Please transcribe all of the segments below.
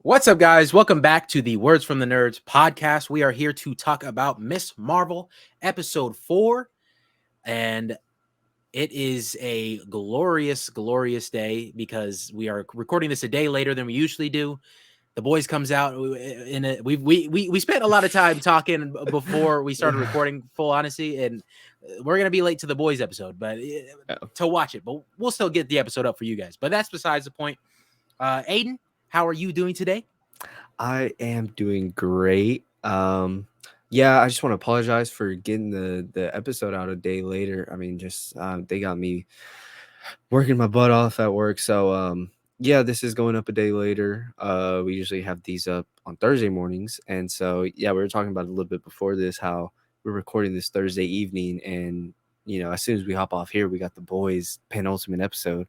What's up, guys? Welcome back to the Words from the Nerds podcast. We are here to talk about Miss Marvel episode 4, and it is a glorious, glorious day because we are recording this a day later than we usually do. The boys comes out in a we spent a lot of time talking before we started recording, full honesty, and we're gonna be late to the boys episode, but to watch it, but we'll still get the episode up for you guys. But that's besides the point. Aiden, how are you doing today? I am doing great. Yeah, I just want to apologize for getting the episode out a day later. I mean, just they got me working my butt off at work. So yeah, this is going up a day later. We usually have these up on Thursday mornings, and so yeah, we were talking about it a little bit before this how we're recording this Thursday evening, and as soon as we hop off here, we got the boys penultimate episode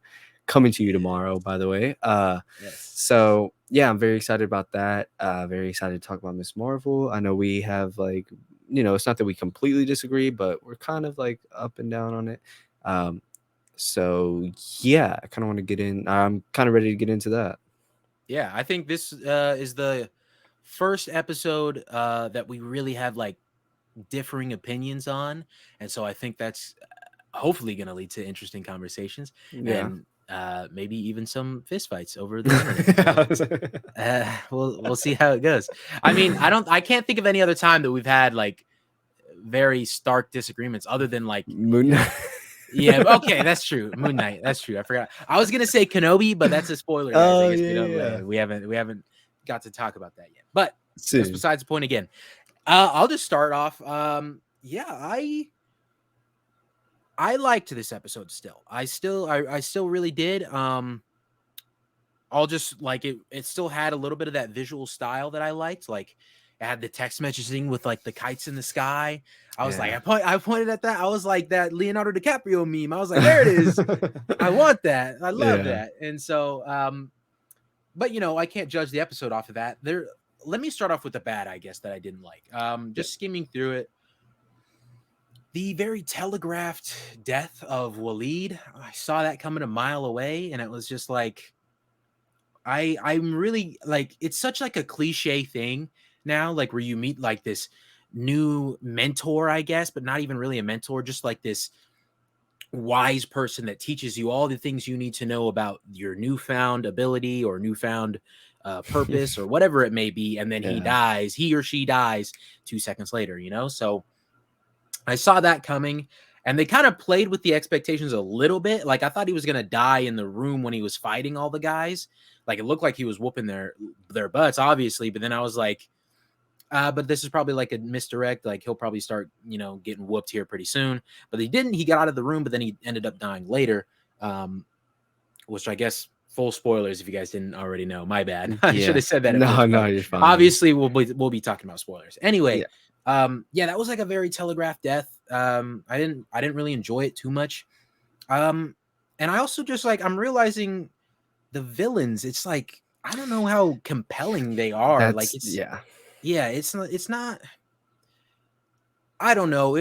coming to you tomorrow, by the way. Yes. So yeah, I'm very excited about that. Very excited to talk about Miss Marvel. I know we have it's not that we completely disagree, but we're kind of like up and down on it. So yeah, I kind of want to get in. I'm kind of ready to get into that. Yeah, I think this is the first episode that we really have like differing opinions on, and so I think that's hopefully going to lead to interesting conversations Yeah. and maybe even some fistfights over the internet. So, we'll see how it goes. I mean, I can't think of any other time that we've had like very stark disagreements other than like Moon. yeah, okay, that's true. Moon Knight, that's true. I forgot. I was gonna say Kenobi, but that's a spoiler, guys. I Oh guess yeah. we haven't got to talk about that yet. But that's Soon. besides the point. Again, I'll just start off. Yeah, I liked this episode still. I still really did. I'll just like it. It still had a little bit of that visual style that I liked. Like it had the text messaging with like the kites in the sky. I was like, Yeah. I pointed at that. I was like that Leonardo DiCaprio meme. I was like, there it is. I want that. I love Yeah. that. And so, but I can't judge the episode off of that. Let me start off with the bad, I guess, that I didn't like. Yeah. Just skimming through it. The very telegraphed death of Waleed. I saw that coming a mile away, and it was just like I'm really like it's such like a cliche thing now, like where you meet like this new mentor, I guess, but not even really a mentor, just like this wise person that teaches you all the things you need to know about your newfound ability or newfound purpose or whatever it may be, and then Yeah. he or she dies 2 seconds later. So I saw that coming, and they kind of played with the expectations a little bit. Like I thought he was gonna die in the room when he was fighting all the guys. Like it looked like he was whooping their butts, obviously. But then I was like, but this is probably like a misdirect. Like he'll probably start, getting whooped here pretty soon. But he didn't. He got out of the room, but then he ended up dying later. Which I guess full spoilers if you guys didn't already know. My bad. I should Yeah. have said that at No, first, no, but you're fine. obviously we'll be talking about spoilers anyway. Yeah. Yeah, that was like a very telegraphed death. I didn't really enjoy it too much. And I also just like I'm realizing the villains. It's like I don't know how compelling they are. Like That's yeah. it's not. I don't know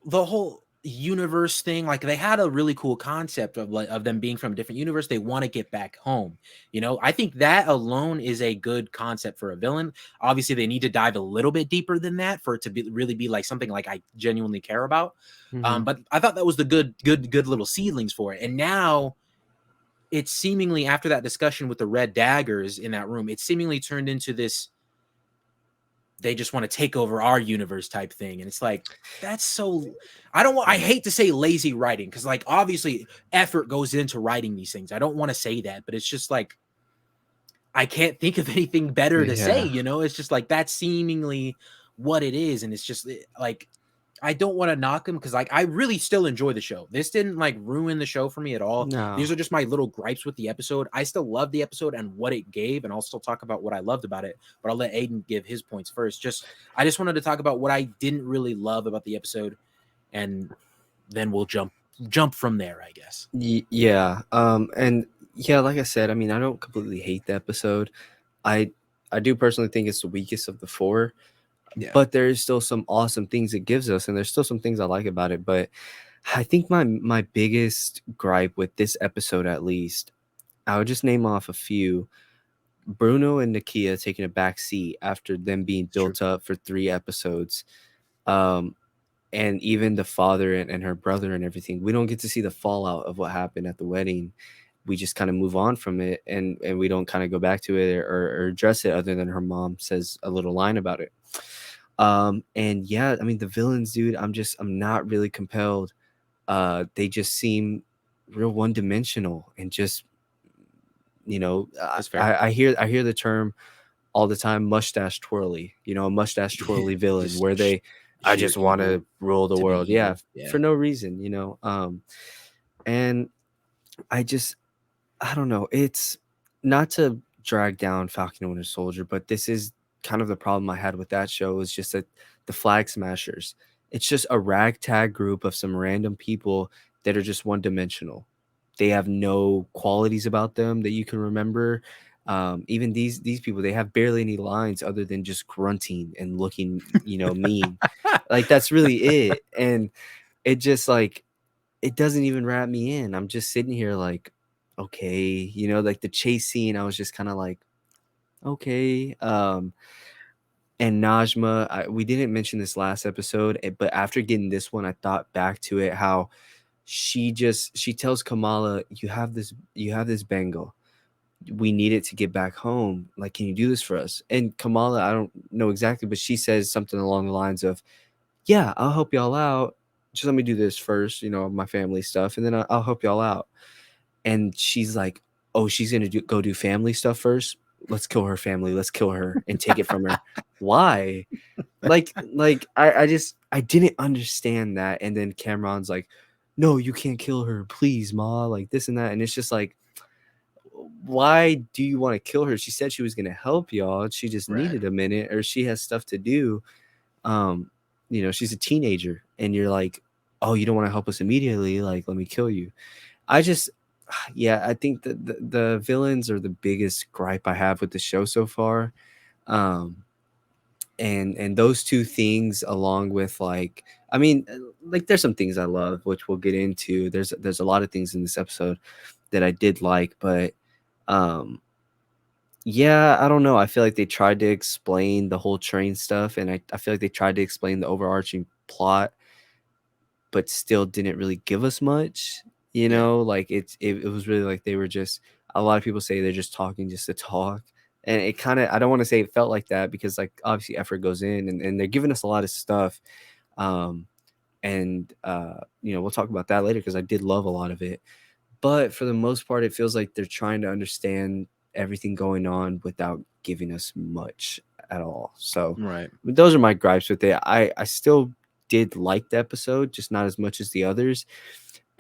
the whole universe thing. Like they had a really cool concept of them being from a different universe. They want to get back home. I think that alone is a good concept for a villain. Obviously, they need to dive a little bit deeper than that for it to really be like something like I genuinely care about. Mm-hmm. But I thought that was the good little seedlings for it. And now it's seemingly after that discussion with the red daggers in that room, it seemingly turned into this they just want to take over our universe type thing. And it's like, that's so I hate to say lazy writing because like obviously effort goes into writing these things. I don't want to say that, but it's just like I can't think of anything better to say, Yeah. It's just like that's seemingly what it is. And it's just like I don't want to knock him because like I really still enjoy the show. This didn't like ruin the show for me at all. No. These are just my little gripes with the episode. I still love the episode and what it gave, and I'll still talk about what I loved about it. But I'll let Aiden give his points first. I just wanted to talk about what I didn't really love about the episode, and then we'll jump from there, I guess. Yeah. And yeah, like I said, I mean, I don't completely hate the episode. I I do personally think it's the weakest of the four, Yeah. but there is still some awesome things it gives us, and there's still some things I like about it. But I think my biggest gripe with this episode, at least, I would just name off a few. Bruno and Nakia taking a back seat after them being It's true. built up for 3 episodes. Um, and even the father and her brother and everything, we don't get to see the fallout of what happened at the wedding. We just kind of move on from it, and we don't kind of go back to it or address it, other than her mom says a little line about it. And yeah, I mean, the villains, dude, I'm not really compelled. They just seem real one-dimensional, and just, you know, That's fair. I hear the term all the time, mustache twirly, a mustache twirly villain, Just where they, I sheer just want evil to rule the to be world, yeah, evil. Yeah. for no reason, and I just, I don't know. It's not to drag down Falcon and Winter Soldier, but this is kind of the problem I had with that show, is just that the Flag Smashers, it's just a ragtag group of some random people that are just one dimensional. They have no qualities about them that you can remember. Even these people, they have barely any lines other than just grunting and looking, mean. Like, that's really it. And it just, like, it doesn't even wrap me in. I'm just sitting here like, okay, like the chase scene, I was just kind of like, okay. And Najma, we didn't mention this last episode, but after getting this one, I thought back to it, how she tells Kamala, you have this bangle. We need it to get back home. Like, can you do this for us? And Kamala, I don't know exactly, but she says something along the lines of, yeah, I'll help y'all out. Just let me do this first, my family stuff, and then I'll help y'all out. And she's like, oh, she's gonna go do family stuff first. Let's kill her family. Let's kill her and take it from her. Why? I didn't understand that. And then Cameron's like, no, you can't kill her, please, ma. Like, this and that, and it's just like, why do you want to kill her? She said she was gonna help y'all. She just Right. needed a minute, or she has stuff to do. um she's a teenager, and you're like, oh, you don't want to help us immediately, like, let me kill you. I just, yeah, I think that the villains are the biggest gripe I have with the show so far. um and those two things, along with, like, I mean, like, there's some things I love, which we'll get into. There's a lot of things in this episode that I did like, but um yeah, I don't know. I feel like they tried to explain the whole train stuff, and I feel like they tried to explain the overarching plot, but still didn't really give us much. Yeah. Like, it was really like they were just, a lot of people say they're just talking just to talk. And it kind of, I don't want to say it felt like that, because, like, obviously effort goes in, and they're giving us a lot of stuff. Um and we'll talk about that later, because I did love a lot of it. But for the most part, it feels like they're trying to understand everything going on without giving us much at all. So Right. those are my gripes with it. I still did like the episode, just not as much as the others.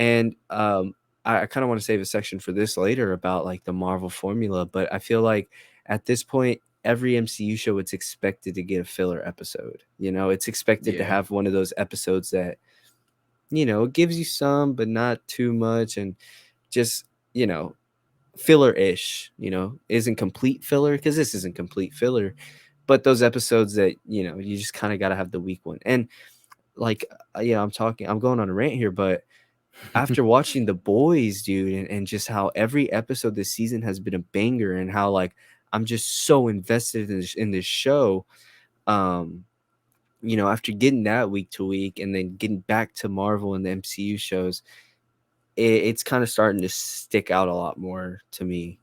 And I kind of want to save a section for this later about, like, the Marvel formula, but I feel like at this point, every MCU show, it's expected to get a filler episode. It's expected to Yeah. have one of those episodes that, gives you some, but not too much, and just, filler-ish, isn't complete filler, because this isn't complete filler, but those episodes that, you just kind of got to have the weak one. And, like, I'm going on a rant here, but after watching The Boys, dude, and just how every episode this season has been a banger, and how, like, I'm just so invested in this show. um After getting that week to week, and then getting back to Marvel and the MCU shows, it's kind of starting to stick out a lot more to me.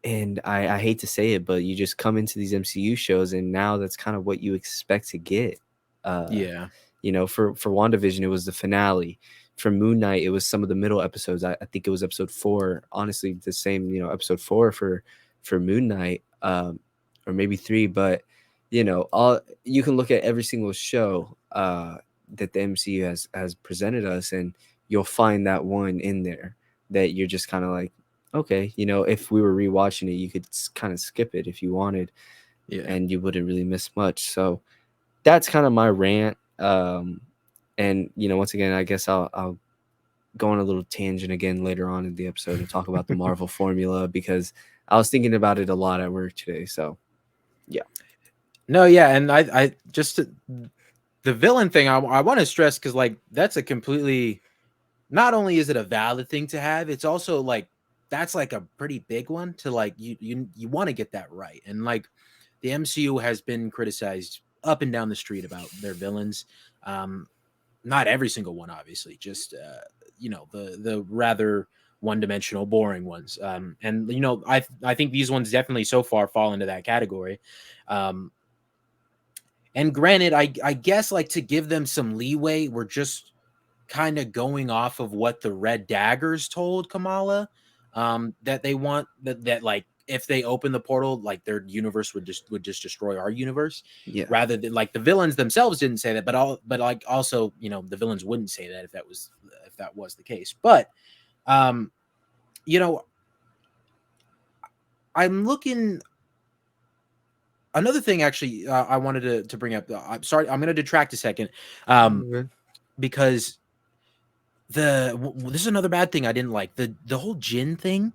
And I hate to say it, but you just come into these MCU shows, and now that's kind of what you expect to get. Uh, Yeah. for WandaVision, it was the finale. For Moon Knight, it was some of the middle episodes. I think it was episode 4. Honestly, the same, episode 4 for Moon Knight, or maybe 3. But all you can look at every single show that the MCU has presented us, and you'll find that one in there that you're just kind of like, okay, if we were rewatching it, you could kind of skip it if you wanted, Yeah. and you wouldn't really miss much. So that's kind of my rant. And once again, I guess I'll go on a little tangent again later on in the episode and talk about the Marvel formula, because I was thinking about it a lot at work today. So yeah. No, yeah, and I just the villain thing I want to stress, because like that's a completely, not only is it a valid thing to have, it's also like that's like a pretty big one to like you want to get that right. And like the MCU has been criticized up and down the street about their villains. Um, Not every single one, obviously, just the rather one dimensional, boring ones. And I think these ones definitely so far fall into that category. Um, and granted, I guess like to give them some leeway, we're just kind of going off of what the Red Daggers told Kamala, that they want that like if they open the portal, like their universe would just destroy our universe, Yeah. rather than like the villains themselves didn't say that, but like also the villains wouldn't say that if that was the case. But um, you know, I'm looking. Another thing, actually, I wanted to bring up. I'm sorry, I'm going to detract a second, um, Okay. because this is another bad thing I didn't like the whole Jin thing.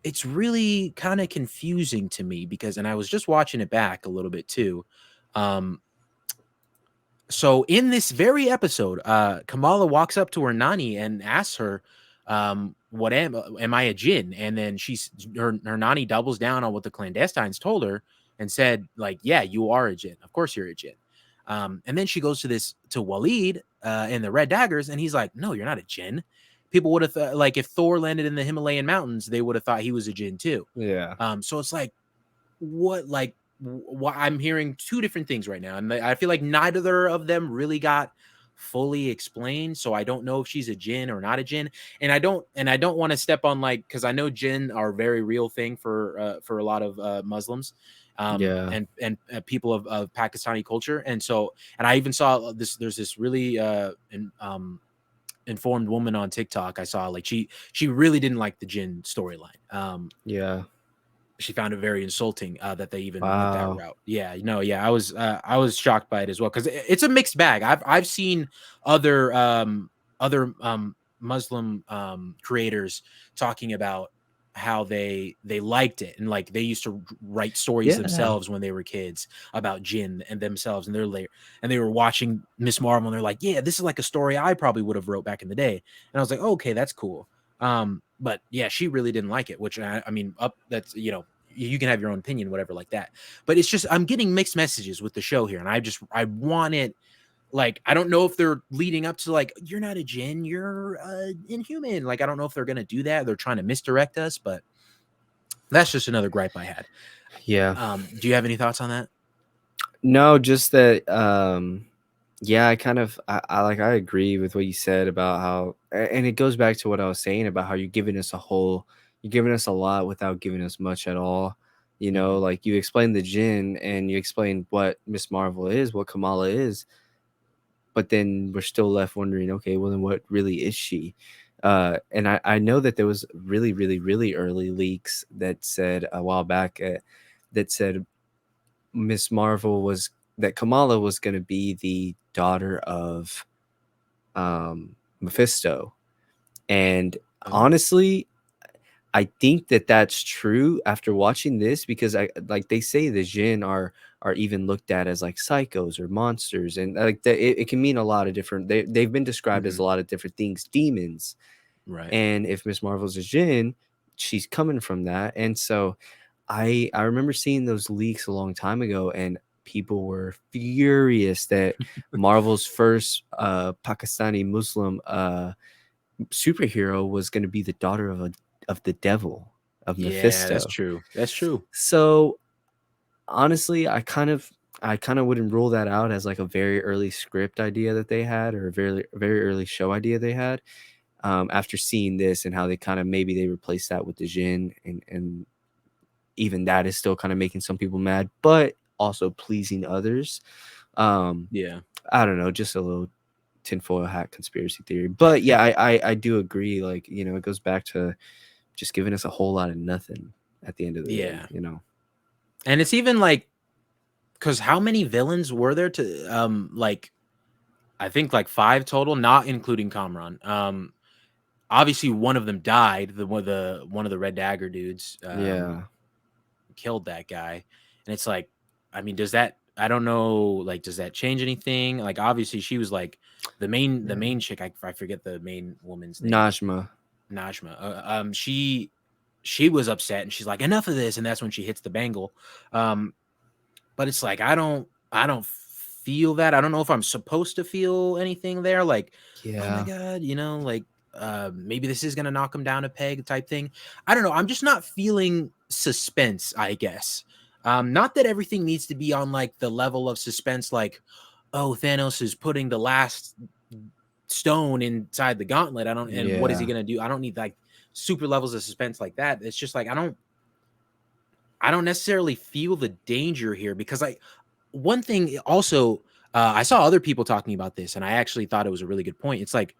It's really kind of confusing to me because, and I was just watching it back a little bit too. Um, so in this very episode, Kamala walks up to her Nani and asks her, "What am I a Jin?" And then her Nani doubles down on what the clandestines told her and said, like, "Yeah, you are a Jin. Of course you're a Jin." And then she goes to Waleed and the Red Daggers, and he's like, "No, you're not a Jin." People would have like if Thor landed in the Himalayan mountains, they would have thought he was a Jin too. Yeah. So it's like, what like I'm hearing two different things right now, and I feel like neither of them really got fully explained. So I don't know if she's a Jin or not a Jin, and I don't want to step on like because I know Jin are a very real thing for a lot of Muslims. Yeah. And people of Pakistani culture, and I even saw this. There's this really informed woman on TikTok. I saw like she really didn't like the Jin storyline. Yeah. She found it very insulting that they even went that Wow. route. Yeah, yeah, I was shocked by it as well because it's a mixed bag. I've seen other Muslim creators talking about how they liked it and like they used to write stories Yeah. themselves when they were kids about Jin and themselves and their layer, and they were watching Miss Marvel and they're like, yeah, this is like a story I probably would have wrote back in the day. And I was like, oh, okay, that's cool. But yeah, she really didn't like it, which I mean, up that's you can have your own opinion, whatever, like that. But it's just I'm getting mixed messages with the show here, and I want it. Like I don't know if they're leading up to like you're not a Jin, you're inhuman. Like I don't know if they're gonna do that. They're trying to misdirect us, but that's just another gripe I had. Yeah. Do you have any thoughts on that? No, just that yeah, I agree with what you said about how and it goes back to what I was saying about how you're giving us a lot without giving us much at all. Mm-hmm. Like you explained the Jin and you explained what Miss Marvel is, what Kamala is, but then we're still left wondering, okay, well then what really is she? And I know that there was really, really, really early leaks that said a while back that said Miss Marvel was that Kamala was going to be the daughter of Mephisto. And Oh, honestly, I think that that's true after watching this because I like they say the Jinn are even looked at as like psychos or monsters and like it can mean a lot of different they've been described as mm-hmm. a lot of different things, demons. Right. And if Miss Marvel's a Jinn, she's coming from that. And so I remember seeing those leaks a long time ago, and people were furious that Marvel's first Pakistani Muslim superhero was going to be the daughter of the devil, of Yeah, that's Mephisto. true. That's true. So honestly, I kind of wouldn't rule that out as like a very early script idea that they had or a very early show idea they had. After seeing this and how they kind of maybe they replaced that with the Jin and even that is still kind of making some people mad, but also pleasing others. Um, Yeah. I don't know, just a little tinfoil hat conspiracy theory. But yeah, I do agree. Like, it goes back to just giving us a whole lot of nothing at the end of the day, Yeah. you know? And it's even like because how many villains were there to like I think like five total, not including Kamran. Obviously one of them died. One of the Red Dagger dudes Yeah. killed that guy, and it's like, I mean, does that? I don't know. Like, does that change anything? Like, obviously she was like the main Yeah. chick. I forget the main woman's name. Najma. Najma. She was upset and she's like, enough of this, and that's when she hits the bangle. Um, but it's like I don't feel that. I don't know if I'm supposed to feel anything there. Like, oh my Yeah. god, like maybe this is gonna knock him down a peg type thing. I don't know. I'm just not feeling suspense, I guess. Not that everything needs to be on like the level of suspense, like, oh, Thanos is putting the last stone inside the gauntlet. I don't, and what is he Yeah. gonna do? I don't need like super levels of suspense like that. It's just like I don't necessarily feel the danger here because one thing also I saw other people talking about this and I actually thought it was a really good point. It's like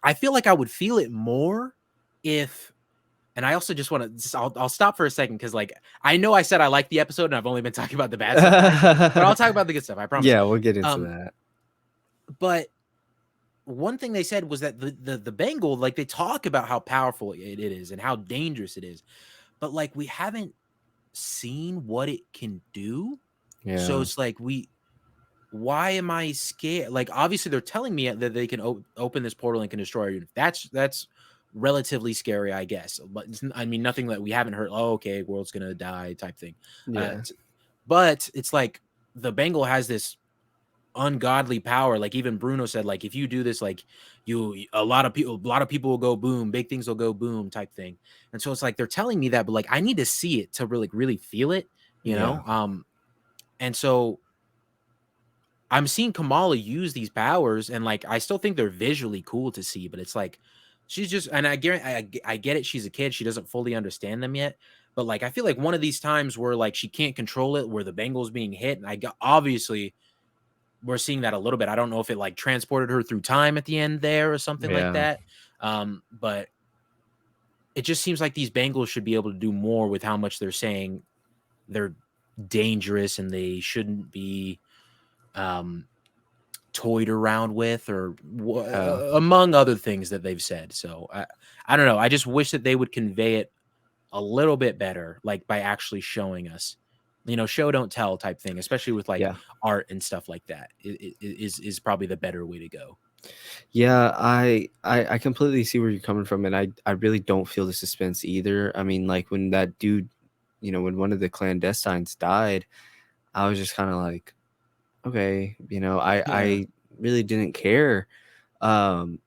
I feel like I would feel it more if, and I also just want to I'll stop for a second because like I know I said I like the episode and I've only been talking about the bad stuff, guys, but I'll talk about the good stuff, I promise. Yeah, we'll get into Um, that. but one thing they said was that the Bengal, like they talk about how powerful it is and how dangerous it is, but like we haven't seen what it can do. So Yeah. it's like why am I scared? Like obviously they're telling me that they can open this portal and can destroy our universe. That's relatively scary, I guess. But I mean nothing that we haven't heard. Oh, okay, world's gonna die type thing. Yeah. But it's like the Bengal has this ungodly power. Like even Bruno said, like if you do this, like a lot of people will go boom, big things will go boom type thing. And so it's like they're telling me that, but like I need to see it to really feel it, you Yeah. know? And so I'm seeing Kamala use these powers, and like I still think they're visually cool to see, but it's like she's just, and I guarantee I get it, she's a kid, she doesn't fully understand them yet. But like I feel like one of these times where like she can't control it, where the Bengals being hit, and I got obviously we're seeing that a little bit. I don't know if it like transported her through time at the end there or something like Yeah. that. But it just seems like these Bengals should be able to do more with how much they're saying they're dangerous and they shouldn't be um, toyed around with, or Yeah. among other things that they've said. So I don't know. I just wish that they would convey it a little bit better, like by actually showing us, show don't tell type thing, especially with like Yeah. art and stuff like that. Is probably the better way to go. Yeah, I completely see where you're coming from, and I really don't feel the suspense either. I mean, like when that dude, when one of the clandestines died, I was just kind of like, okay, Yeah, I really didn't care. Um,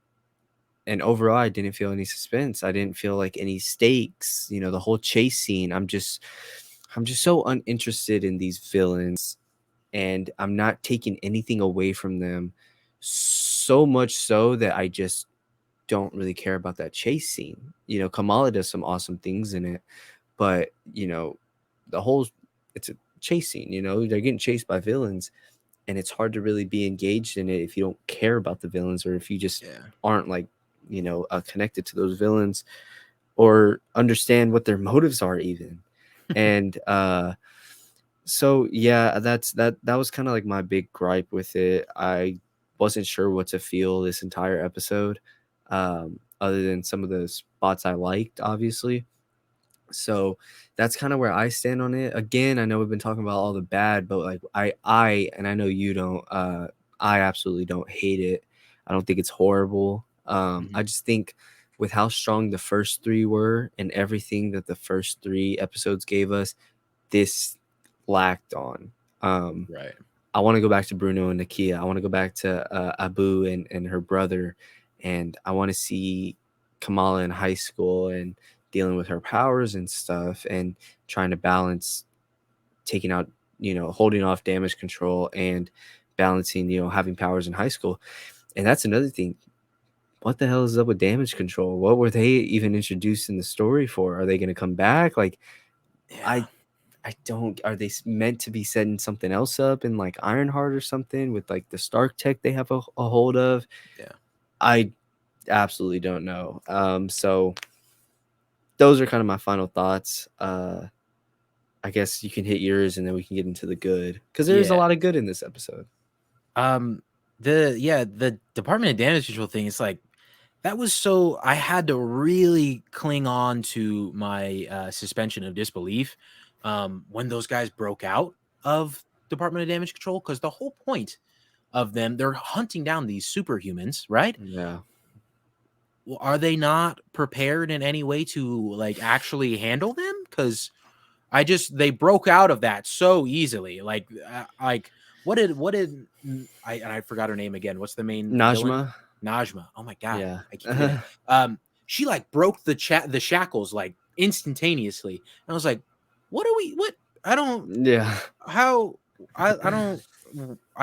and overall, I didn't feel any suspense. I didn't feel like any stakes. The whole chase scene. I'm just so uninterested in these villains, and I'm not taking anything away from them. So much so that I just don't really care about that chase scene. Kamala does some awesome things in it, but the whole it's a chase scene. They're getting chased by villains, and it's hard to really be engaged in it if you don't care about the villains, or if you just yeah, aren't like connected to those villains or understand what their motives are even. And so yeah, that was kind of like my big gripe with it. I wasn't sure what to feel this entire episode, other than some of the spots I liked, obviously. So that's kind of where I stand on it. Again, I know we've been talking about all the bad, but like I and I know you don't. I absolutely don't hate it. I don't think it's horrible. I mhm, just think with how strong the first three were and everything that the first three episodes gave us, this lacked on. Um, right, I want to go back to Bruno and Nakia. I want to go back to Abu and her brother, and I want to see Kamala in high school and dealing with her powers and stuff, and trying to balance taking out, holding off damage control and balancing, having powers in high school. And that's another thing. What the hell is up with damage control? What were they even introduced in the story for? Are they going to come back? Like, yeah, I I don't. Are they meant to be setting something else up in like Ironheart or something with like the Stark tech they have a hold of? yeah. I absolutely don't know. So those are kind of my final thoughts. I guess you can hit yours and then we can get into the good, because there is a Yeah. lot of good in this episode. Um, the Department of Damage Control thing is like that was so I had to really cling on to my suspension of disbelief when those guys broke out of Department of Damage Control, because the whole point of them, they're hunting down these superhumans, right? Yeah, are they not prepared in any way to like actually handle them? Because they broke out of that so easily. Like I forgot her name again. What's the main villain? Najma. Najma. Oh my god, Yeah. I keep forgetting. She like broke the shackles like instantaneously. And I was like, what are we? What I don't Yeah. how I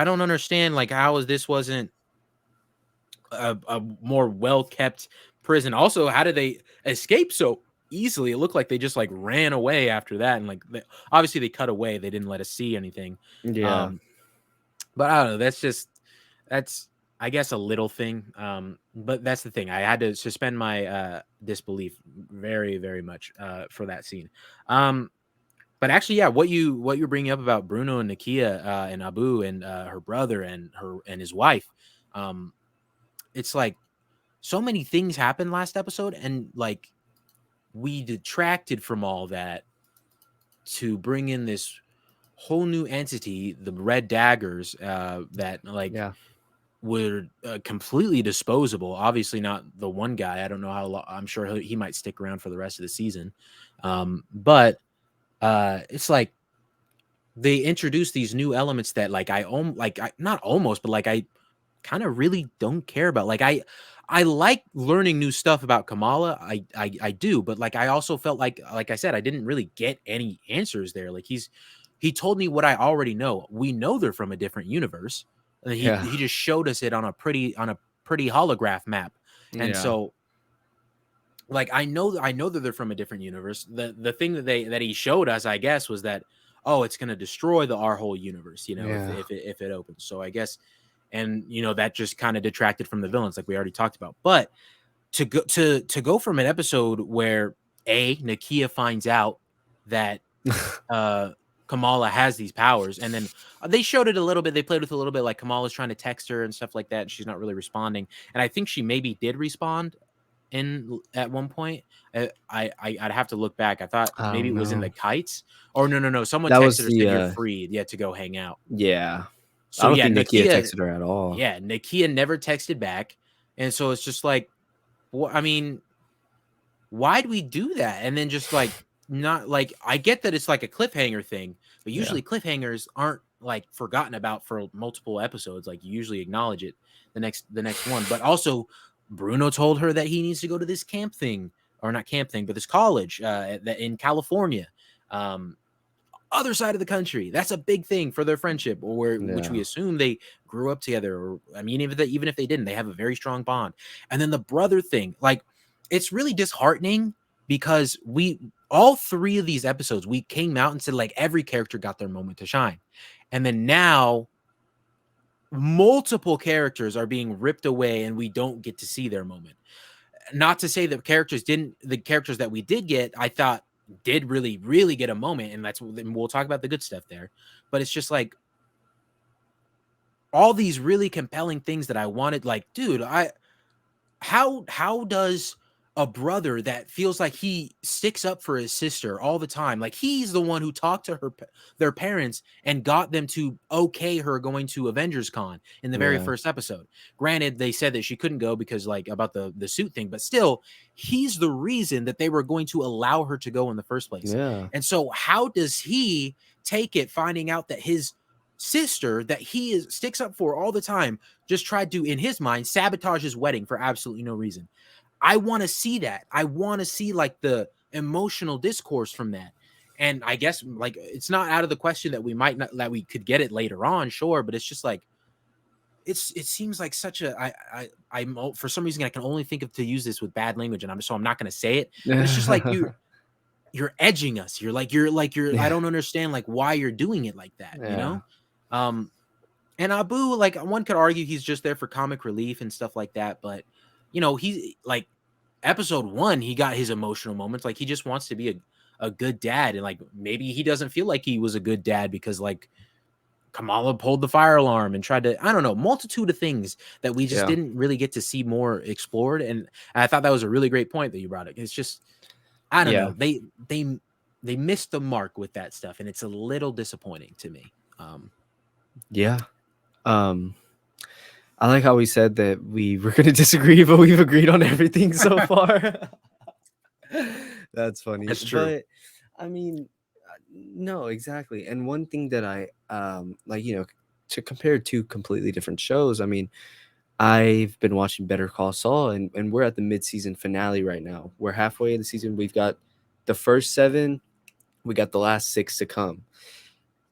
don't understand like how is this wasn't a more well kept prison. Also, how did they escape so easily? It looked like they just like ran away after that, and like obviously they cut away. They didn't let us see anything. Yeah. Um, but I don't know. That's I guess a little thing. But that's the thing. I had to suspend my disbelief very very much for that scene. But actually, yeah, what you're bringing up about Bruno and Nakia and Abu and her brother and his wife, um, it's like so many things happened last episode, and like we detracted from all that to bring in this whole new entity, the Red Daggers, that like Yeah. were completely disposable. Obviously, not the one guy. I don't know how long. I'm sure he might stick around for the rest of the season. But it's like they introduced these new elements that like I not almost, but like I kind of really don't care about. Like I like learning new stuff about Kamala. I do, but like I also felt like I said, I didn't really get any answers there. Like he told me what I already know. We know they're from a different universe. And Yeah. he just showed us it on a pretty holograph map. And Yeah. so like I know that they're from a different universe. The thing that he showed us, I guess, was that oh, it's gonna destroy our whole universe, you know, Yeah. if it opens. So I guess, and you know that just kind of detracted from the villains, like we already talked about. But to go from an episode where Nakia finds out that uh Kamala has these powers, and then they showed it a little bit. They played with it a little bit, like Kamala's trying to text her and stuff like that, and she's not really responding. And I think she maybe did respond in at one point. I'd have to look back. I thought I maybe don't it was in the know. kites. Or no. Someone That texted was her said the you're free. Yeah, to go hang out. yeah. I So don't yeah, think Nakia texted her at all. Nakia never texted back, and so it's just like, well, I mean, why'd we do that? And then just like not like I get that it's like a cliffhanger thing, but Yeah. usually cliffhangers aren't like forgotten about for multiple episodes. Like you usually acknowledge it the next one. But also Bruno told her that he needs to go to this camp thing, or not camp thing, but this college in California. Um, other side of the country. That's a big thing for their friendship, or which we Yeah. assume they grew up together. Or I mean, even if they didn't, they have a very strong bond. And then the brother thing, like, it's really disheartening because we all three of these episodes we came out and said like every character got their moment to shine, and then now multiple characters are being ripped away and we don't get to see their moment. Not to say that the characters that we did get, I thought did really get a moment, and we'll talk about the good stuff there. But it's just like all these really compelling things that I wanted. Like, dude, how does a brother that feels like he sticks up for his sister all the time, like he's the one who talked to their parents and got them to okay her going to Avengers Con in the very Yeah. first episode. Granted, they said that she couldn't go because like about the suit thing, but still he's the reason that they were going to allow her to go in the first place. Yeah. And so how does he take it finding out that his sister that sticks up for all the time just tried to, in his mind, sabotage his wedding for absolutely no reason? I want to see that. I want to see like the emotional discourse from that. And I guess like it's not out of the question that we might not that we could get it later on, sure, but it's just like it seems like such a I'm for some reason I can only think of to use this with bad language, and I'm not going to say it, but it's just like you're edging us. You're I Yeah. don't understand like why you're doing it like that, you Yeah. know? Um and Abu, like one could argue he's just there for comic relief and stuff like that, but you know, he's like episode 1, he got his emotional moments. Like he just wants to be a good dad, and like maybe he doesn't feel like he was a good dad because like Kamala pulled the fire alarm and tried to, I don't know, multitude of things that we just Yeah. didn't really get to see more explored. And I thought that was a really great point that you brought it. It's just I don't Yeah. know. They missed the mark with that stuff, and it's a little disappointing to me. Yeah. Um I like how we said that we were going to disagree, but we've agreed on everything so far. That's funny. That's true. But I mean, no, exactly. And one thing that I like, to compare two completely different shows, I mean, I've been watching Better Call Saul, and we're at the mid-season finale right now. We're halfway in the season. We've got the first 7, we got the last 6 to come.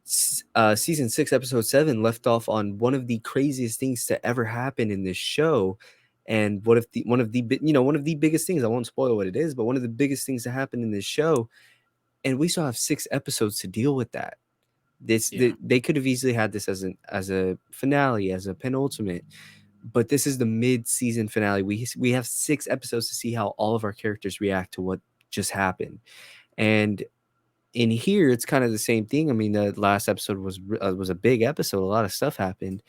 Season 6, episode 7 left off on one of the craziest things to ever happen in this show. And one of the biggest things, I won't spoil what it is, but one of the biggest things to happen in this show, and we still have 6 episodes to deal with that. Yeah. They could have easily had this as a finale, as a penultimate, but this is the mid-season finale. We have 6 episodes to see how all of our characters react to what just happened. And in here, it's kind of the same thing. I mean, the last episode was a big episode. A lot of stuff happened.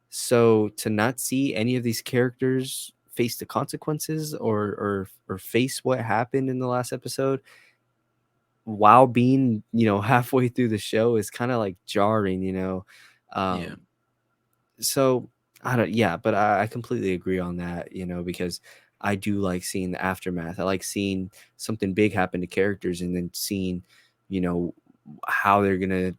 So to not see any of these characters face the consequences or face what happened in the last episode while being, halfway through the show is kind of like jarring. Yeah. Um, so I don't, yeah, but I completely agree on that, because I do like seeing the aftermath. I like seeing something big happen to characters and then seeing, you know, how they're gonna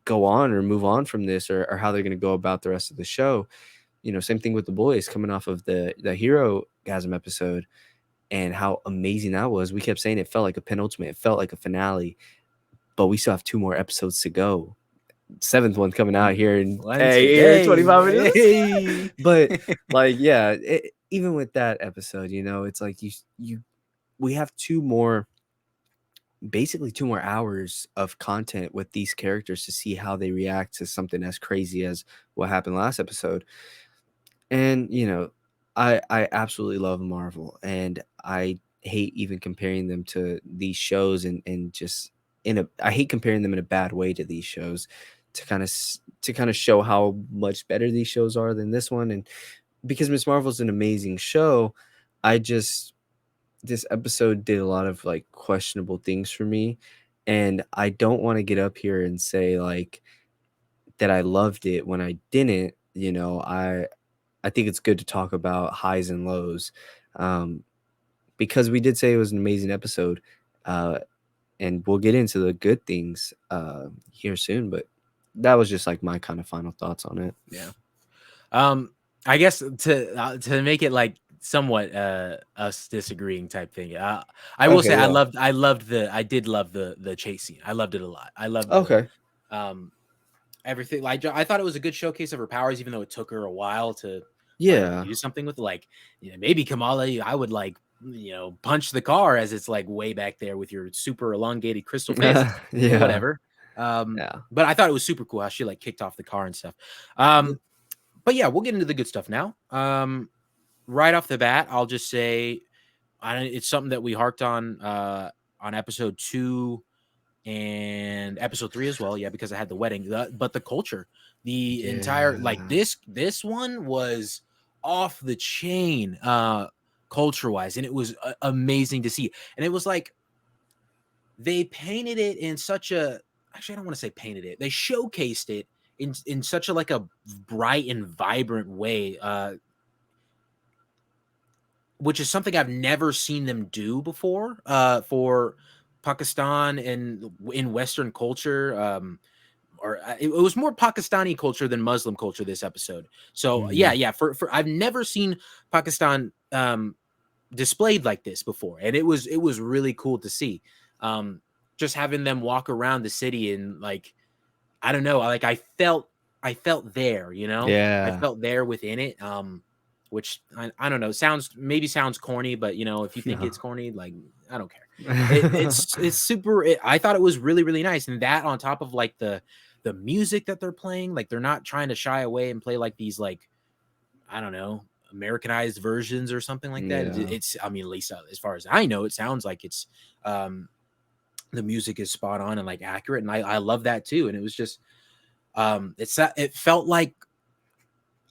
go on or move on from this, or how they're gonna go about the rest of the show. Same thing with the boys coming off of the hero gasm episode and how amazing that was. We kept saying it felt like a penultimate, it felt like a finale, but we still have 2 more episodes to go. 7th one coming out here in Once a day. 25 minutes. Hey. But like, yeah, even with that episode, it's like we have basically 2 more hours of content with these characters to see how they react to something as crazy as what happened last episode. And I absolutely love Marvel, and I hate even comparing them to these shows, and just I hate comparing them in a bad way to these shows, to kind of show how much better these shows are than this one. And because Miss Marvel's an amazing show, this episode did a lot of like questionable things for me, and I don't want to get up here and say like that I loved it when I didn't. I think it's good to talk about highs and lows, um, because we did say it was an amazing episode, uh, and we'll get into the good things here soon. But that was just like my kind of final thoughts on it. Yeah. I guess to make it like somewhat us disagreeing type thing. I will say Okay, yeah. I did love the chase scene. I loved it a lot. I loved the Okay. um everything. Like I thought it was a good showcase of her powers, even though it took her a while to finally Yeah. do something with it. Like, maybe Kamala, I would like, punch the car as it's like way back there with your super elongated crystal fist, but Yeah. whatever. Yeah. But I thought it was super cool how she like kicked off the car and stuff. Yeah. But yeah, we'll get into the good stuff now. Right off the bat, I'll just say it's something that we harked on episode 2 and episode 3 as well. Yeah, because I had the wedding, but the culture, the entire like Yeah. this one was off the chain culture wise, and it was amazing to see. And it was like they painted it in such a actually I don't want to say painted it. They showcased it in such a like a bright and vibrant way, which is something I've never seen them do before for Pakistan and in Western culture. Or it was more Pakistani culture than Muslim culture this episode. So Mhm. yeah. For I've never seen Pakistan displayed like this before, and it was really cool to see. Just having them walk around the city and like I don't know, like I felt there, I Yeah. felt there within it. Which I don't know, sounds corny, but if you think No. it's corny, like I don't care. It's super. I thought it was really really nice, and that on top of like the music that they're playing, like they're not trying to shy away and play like these like I don't know Americanized versions or something like that. Yeah. It's I mean at least as far as I know, it sounds like it's the music is spot on and like accurate, and I love that too. And it was just it felt like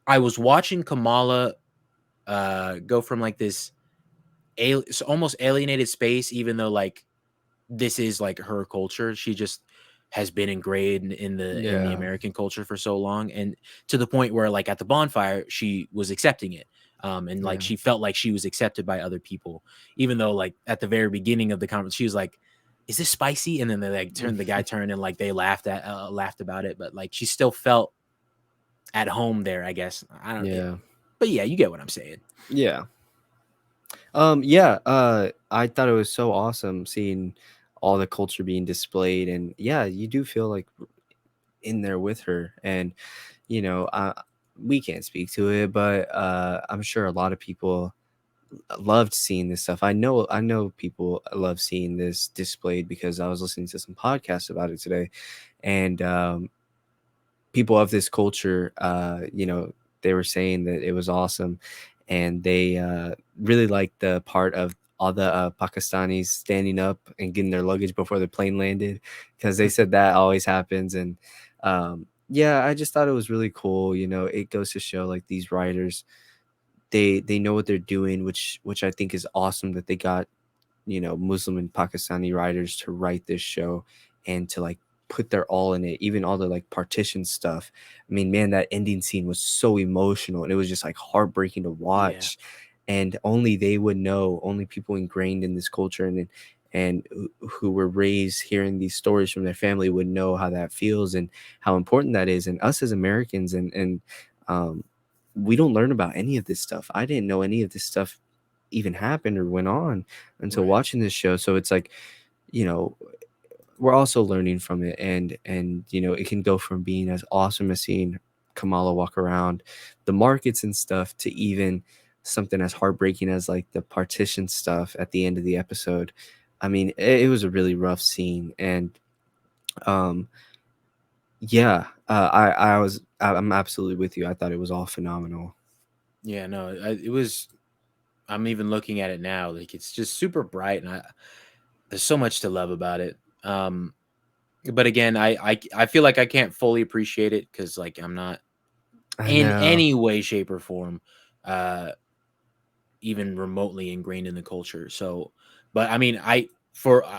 I was watching Kamala go from like this almost alienated space, even though like this is like her culture. She just has been ingrained in the Yeah. American culture for so long, and to the point where like at the bonfire she was accepting it. And like Yeah. she felt like she was accepted by other people, even though like at the very beginning of the conference she was like, "Is this spicy?" And then they like turned the guy turned and like they laughed about it, but like she still felt at home there, I guess. I don't it, Yeah. but yeah, you get what I'm saying. Yeah. Yeah, I thought it was so awesome seeing all the culture being displayed, and yeah, you do feel like in there with her, and you know, we can't speak to it, but I'm sure a lot of people loved seeing this stuff. I know people love seeing this displayed because I was listening to some podcasts about it today, and people of this culture, you know, they were saying that it was awesome, and they really liked the part of all the Pakistanis standing up and getting their luggage before the plane landed, because they said that always happens. And yeah, I just thought it was really cool. You know, it goes to show like these writers, they know what they're doing, which I think is awesome that they got, you know, Muslim and Pakistani writers to write this show and to like put their all in it, even all the like partition stuff. I mean, man, that ending scene was so emotional and it was just like heartbreaking to Yeah. watch. And only they would know, only people ingrained in this culture and who were raised hearing these stories from their family would know how that feels and how important that is. And us as Americans and um we don't learn about any of this stuff. I didn't know any of this stuff even happened or went on until Right. watching this show. So it's like, you know, we're also learning from it, and you know, it can go from being as awesome as seeing Kamala walk around the markets and stuff to even something as heartbreaking as like the partition stuff at the end of the episode. I mean, it was a really rough scene, and um yeah, I'm absolutely with you. I thought it was all phenomenal. Yeah, no, it was. I'm even looking at it now. Like it's just super bright, and there's so much to love about it. But again, I feel like I can't fully appreciate it because like I'm not I in know. any way, shape, or form, uh, even remotely ingrained in the culture. So, but I mean,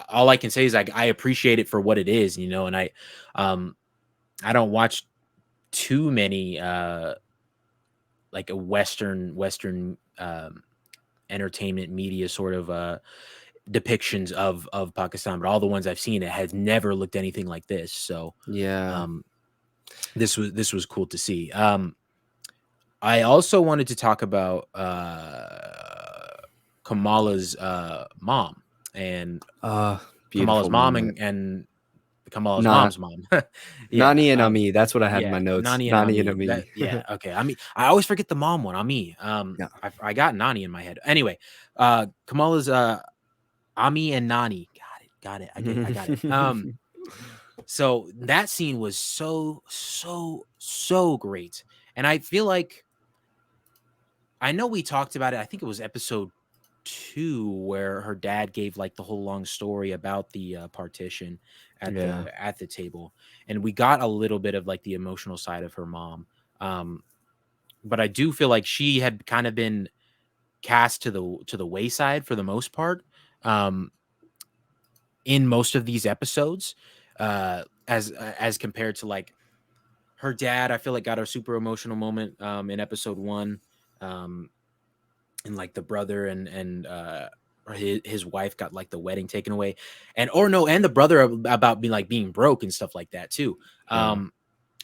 all I can say is like I appreciate it for what it is, you know, and um, I don't watch too many like a Western entertainment media sort of depictions of Pakistan, but all the ones I've seen, it has never looked anything like this. So Yeah. um, this was cool to see. I also wanted to talk about Kamala's mom and Kamala's Beautiful mom moment. and Kamala's Not mom's mom. Yeah, Nani and Ami, that's what I had in yeah, my notes. Nani and Nani and Ami. That Ami. yeah, okay. I mean, I always forget the mom one. Ami. Yeah. I got Nani in my head. Anyway, Kamala's Ami and Nani. Got it. I got it. So that scene was so great. And I feel like I know we talked about it. I think it was episode 2 where her dad gave like the whole long story about the partition Yeah. at the table, and we got a little bit of like the emotional side of her mom. Um, but I do feel like she had kind of been cast to the wayside for the most part. Um, in most of these episodes, as compared to like her dad, I feel like got a super emotional moment in episode 1. Um, and like the brother and or his wife got like the wedding taken away, and or no, and the brother about being broke and stuff like that too. Yeah. Um,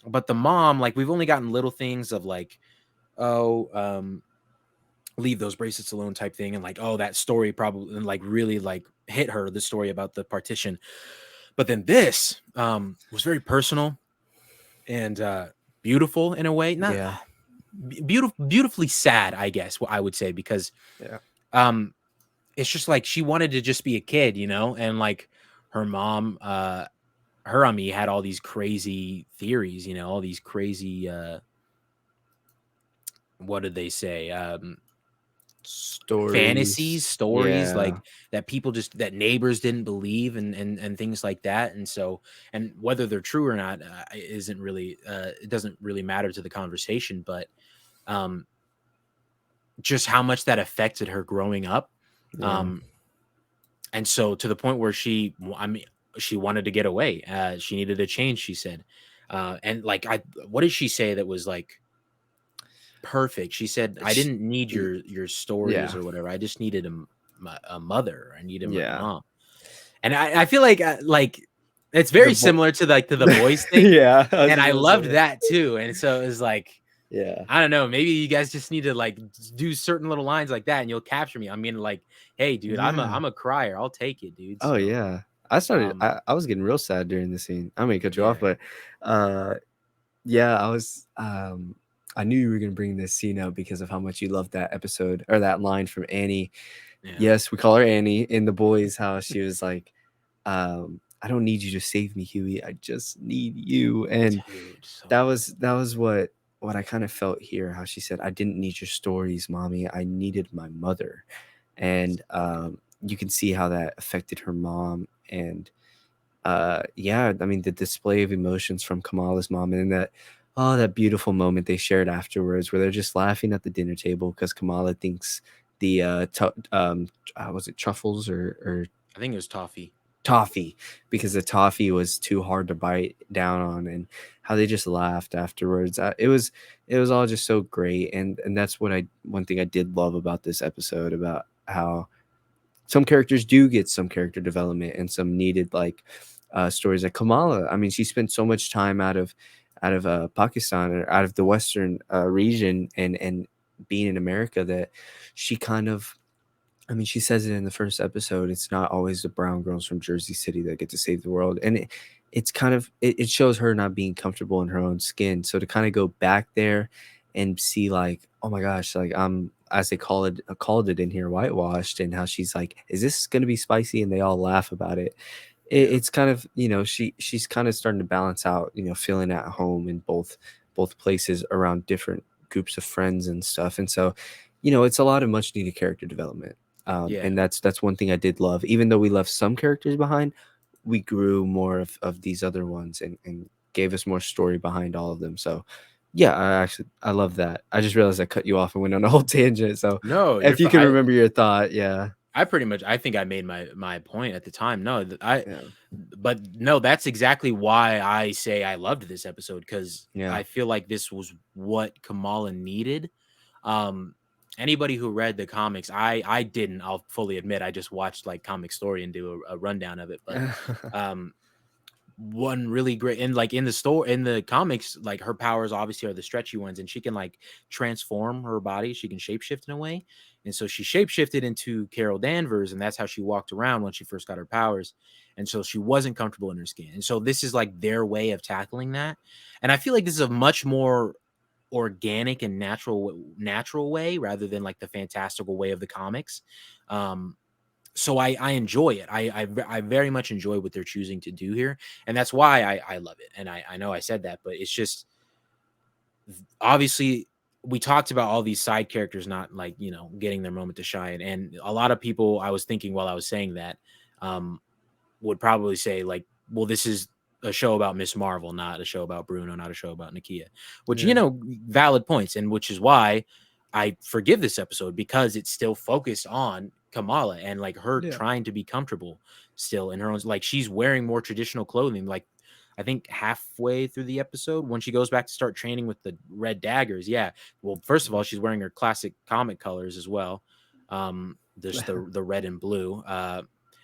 but the mom, like we've only gotten little things of like, oh, leave those bracelets alone type thing, and like, oh, that story probably and like really like hit her, the story about the partition. But then this was very personal and beautiful in a way, not Yeah. beautifully sad, I guess what I would say, because Yeah. um it's just like she wanted to just be a kid, you know, and like her mom, her on me had all these crazy theories, you know, all these crazy, what did they say? Fantasies, Stories. stories Yeah. like that people just that neighbors didn't believe and things like that. And so, and whether they're true or not isn't really, it doesn't really matter to the conversation, but um, just how much that affected her growing up. Yeah. Um, and so to the point where I mean, she wanted to get away. She needed a change, she said. And like, what did she say that was like perfect? She said, I Sh- didn't need y- your stories yeah, or whatever. I just needed a mother. I needed my yeah. mom. And I feel like it's The very similar to like to the bo- boys thing. yeah, I was And just I gonna say loved that. that too. And so it was like, Yeah, I don't know, maybe you guys just need to like do certain little lines like that and you'll capture me. I mean, like, hey, dude, yeah. I'm a crier. I'll take it, dude. Oh So yeah. I started. um I was getting real sad during the scene. I may cut you off, yeah, but uh, yeah, I was. I knew you were gonna bring this scene up because of how much you loved that episode or that line from Annie. yeah. Yes, we call her Annie in the boys' house. She was like, "I don't need you to save me, Huey. I just need you." And Dude, so that was what I kind of felt here. How she said, "I didn't need your stories, mommy. I needed my mother," and you can see how that affected her mom. And yeah, I mean the display of emotions from Kamala's mom, and then that beautiful moment they shared afterwards, where they're just laughing at the dinner table because Kamala thinks the was it truffles or I think it was toffee. toffee, because the toffee was too hard to bite down on, and how they just laughed afterwards. It was all just so great, and that's what I one thing I did love about this episode, about how some characters do get some character development and some needed like stories. Like Kamala, I mean, she spent so much time out of Pakistan, or out of the Western region, and being in America, that she kind of, I mean, she says it in the first episode. It's not always the brown girls from Jersey City that get to save the world, and it's kind of it shows her not being comfortable in her own skin. So to kind of go back there and see like, oh my gosh, like I'm, as they called it in here, whitewashed, and how she's like, is this gonna be spicy? And they all laugh about it. Yeah. It's kind of, she's kind of starting to balance out, feeling at home in both places around different groups of friends and stuff. And so, it's a lot of much needed character development. Yeah. And that's one thing I did love. Even though we left some characters behind, we grew more of these other ones, and gave us more story behind all of them. So yeah, I love that. I just realized I cut you off and went on a whole tangent. So No, if you can remember your thought, yeah. I pretty much I think I made my point at the time. No, Yeah. but no, that's exactly why I say I loved this episode, because Yeah. I feel like this was what Kamala needed. Um, Anybody who read the comics, I didn't. I'll fully admit, I just watched like Comic Story and do a rundown of it. But um, one really great, and like in the store in the comics, like her powers obviously are the stretchy ones, and she can like transform her body. She can shapeshift in a way, and so she shapeshifted into Carol Danvers, and that's how she walked around when she first got her powers. And so she wasn't comfortable in her skin, and so this is like their way of tackling that. And I feel like this is a much more organic and natural way, rather than like the fantastical way of the comics. um so I enjoy it. I very much enjoy what they're choosing to do here, and that's why I love it. And I know I said that, but it's just, obviously, we talked about all these side characters not like, getting their moment to shine, and a lot of people, I was thinking while I was saying that, um would probably say like, well, this is a show about Miss Marvel, not a show about Bruno, not a show about Nakia, which, Yeah. valid points, and which is why I forgive this episode, because it's still focused on Kamala and like her Yeah. trying to be comfortable still in her own, like she's wearing more traditional clothing, like I think halfway through the episode when she goes back to start training with the red daggers. Yeah. Well, first of all, she's wearing her classic comic colors as well. Just the red and blue.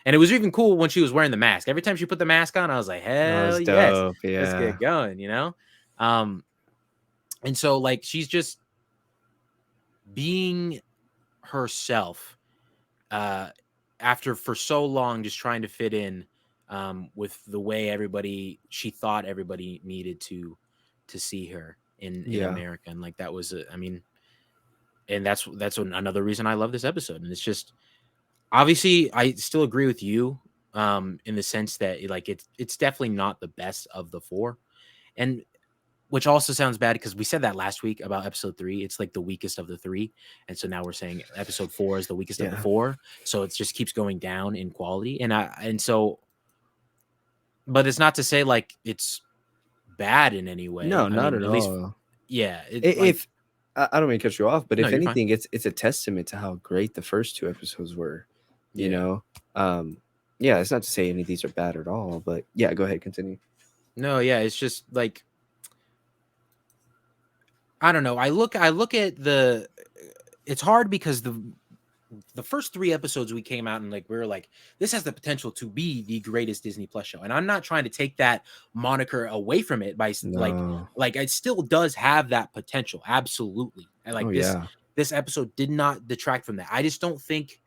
And it was even cool when she was wearing the mask. Every time she put the mask on, I was like, That hell was yes, dope. let's Yeah. get going. Um, and so like she's just being herself, uh after for so long just trying to fit in, with the way she thought everybody needed to see her in Yeah. America. And like that was I mean, and another reason I love this episode. And it's just, obviously I still agree with you, in the sense that like it's definitely not the best of the four. And which also sounds bad, because we said that last week about episode 3. It's like the weakest of the 3. And so now we're saying episode 4 is the weakest of the Yeah. 4. So it just keeps going down in quality. And so, but it's not to say like it's bad in any way. No, I not mean, at at least, all. yeah, it like, If I don't mean to cut you off, but no, if you're fine. anything, it's a testament to how great the first two episodes were. You Yeah. know, um, Yeah, it's not to say any of these are bad at all, but yeah, go ahead, continue. No, yeah, it's just like I don't know. I look at the it's hard because the first 3 episodes we came out and like we were like this has the potential to be the greatest Disney Plus show. And I'm not trying to take that moniker away from it by No. like it still does have that potential. Absolutely. And Oh like yeah. this episode did not detract from that. I just don't think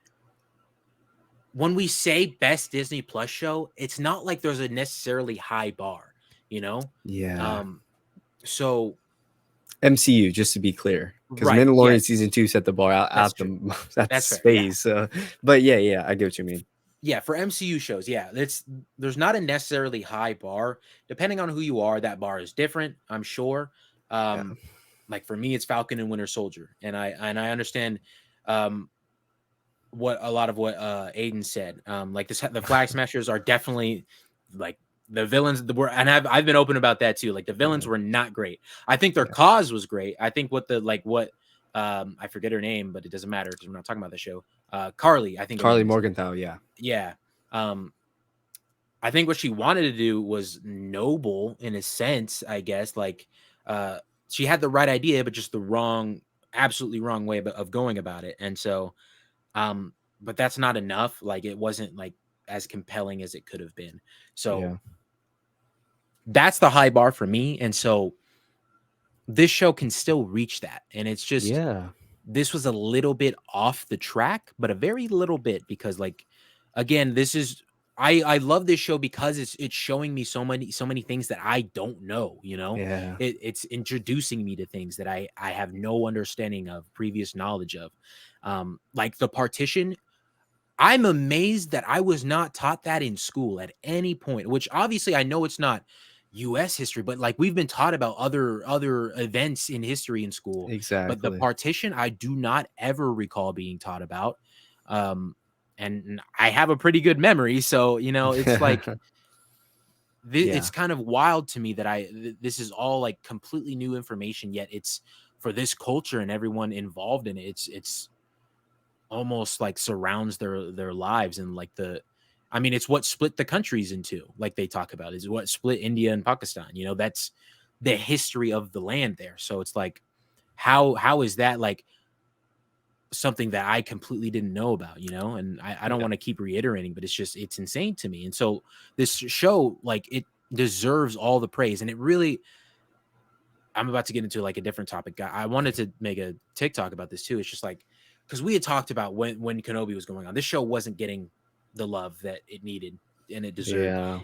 when we say best Disney Plus show, it's not like there's a necessarily high bar, you know? Yeah. Um so MCU, just to be clear, because right, Mandalorian yes, season 2 set the bar out that's at true. the at the That's fair. Yeah. space. But yeah, I get what you mean. Yeah, for MCU shows, yeah, there's not a necessarily high bar. Depending on who you are, that bar is different, I'm sure. Yeah. Like for me, it's Falcon and Winter Soldier, and I understand um what a lot of what Aiden said. Like the Flag Smashers are definitely like the villains were, and I've been open about that too. Like the villains Yeah. were not great. I think their Yeah. cause was great. I think what I forget her name, but it doesn't matter because we're not talking about the show. Carly, I think her Carly name is. Morgenthau, yeah. Yeah. Um, I think what she wanted to do was noble in a sense, I guess. Like, she had the right idea, but just the wrong, absolutely wrong way of going about it. And so, but that's not enough. Like, it wasn't like as compelling as it could have been. So Yeah. that's the high bar for me. And so this show can still reach that. And it's just, Yeah. this was a little bit off the track, but a very little bit because like again, this is I love this show because it's showing me so many things that I don't know, you know. Yeah. It's introducing me to things that I have no understanding of, previous knowledge of. Like the partition, I'm amazed that I was not taught that in school at any point, which obviously I know it's not US history, but like we've been taught about other events in history in school. But the Exactly. partition I do not ever recall being taught about. Um and I have a pretty good memory, so you know, it's like Yeah. it's kind of wild to me that this is all like completely new information, yet it's for this culture and everyone involved in it. It's almost like surrounds their lives and like I mean it's what split the countries into, like they talk about, is what split India and Pakistan, you know. That's the history of the land there. So it's like how is that like something that I completely didn't know about, you know? And I don't Yeah. want to keep reiterating, but it's insane to me. And so this show, like, it deserves all the praise. And it really, I'm about to get into like a different topic. I wanted to make a TikTok about this too. It's just like because we had talked about when Kenobi was going on, this show wasn't getting the love that it needed and it deserved. Yeah.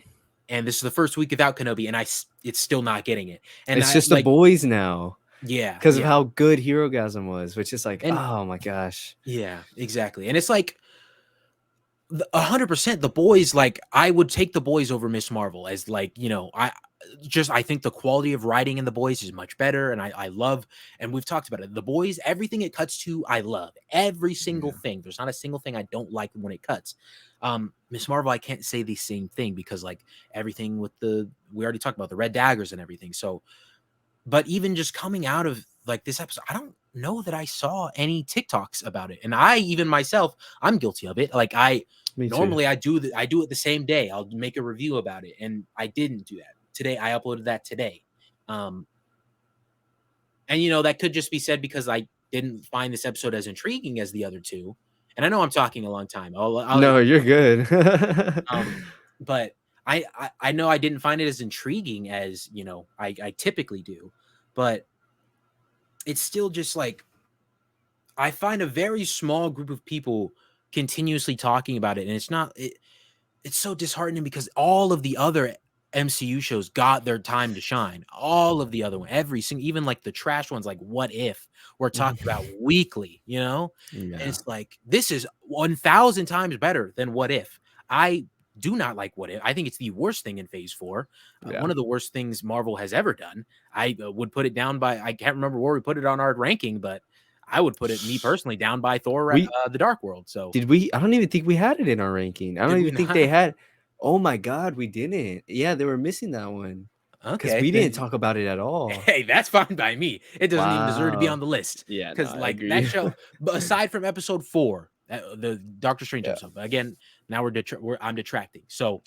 And this is the first week without Kenobi, and it's still not getting it. And It's I just the like, boys now yeah, because of yeah, how good Herogasm was, which is like, and oh my gosh. yeah, exactly. And it's like 100% the boys, like I would take the boys over Miss Marvel as like, you know, I think the quality of writing in the boys is much better. And I love, and we've talked about it, the boys, everything it cuts to, I love every single Yeah. thing. There's not a single thing I don't like when it cuts. Miss Marvel, I can't say the same thing because like everything with we already talked about the red daggers and everything. So, but even just coming out of like this episode, I don't know that I saw any TikToks about it. And I even myself, I'm guilty of it. Like Me too. normally I do it the same day. I'll make a review about it. And I didn't do that. Today I uploaded that today. Um and you know, that could just be said because I didn't find this episode as intriguing as the other two. And I know I'm talking a long time. No, you're good. um but I know I didn't find it as intriguing as, you know, I typically do. But it's still just like I find a very small group of people continuously talking about it, and it's so disheartening because all of the other MCU shows got their time to shine. All of the other one, every single, even like the trash ones, like What If, we're talking about weekly, you know? And Yeah. it's like this is 1,000 times better than What If. I do not like What If. I think it's the worst thing in Phase 4. Yeah. One of the worst things Marvel has ever done. I would put it down by, I can't remember where we put it on our ranking, but I would put it, me personally, down by Thor, We The Dark World. So did we I don't even think we had it in our ranking. I don't did we even think they not? had. Oh my god, we didn't. Yeah, they were missing that one because Okay, we didn't then talk about it at all. hey, that's fine by me. It doesn't even deserve to be Wow. on the list Yeah, no, because I like that agree. show. But aside from episode 4, the Doctor Strange Yeah. episode, but again, Now I'm detracting. So,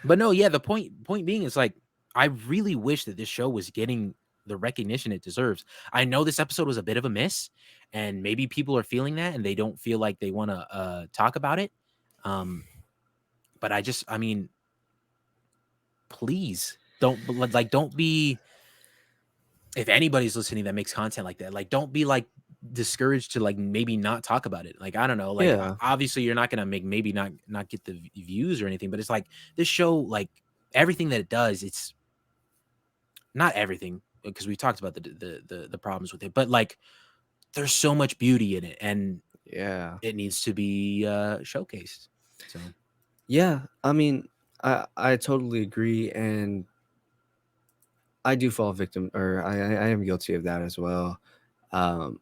but no, yeah, the point being is like I really wish that this show was getting the recognition it deserves. I know this episode was a bit of a miss, and maybe people are feeling that and they don't feel like they want to talk about it. Um, but I mean, please don't be, if anybody's listening that makes content like that, like don't be like discouraged to like maybe not talk about it. Like I don't know, like Yeah. obviously you're not gonna make maybe not get the views or anything, but it's like this show, like everything that it does, it's not everything because we talked about the problems with it, but like there's so much beauty in it and Yeah. it needs to be showcased. So Yeah. I mean, I totally agree, and I do fall victim, or I am guilty of that as well. Um,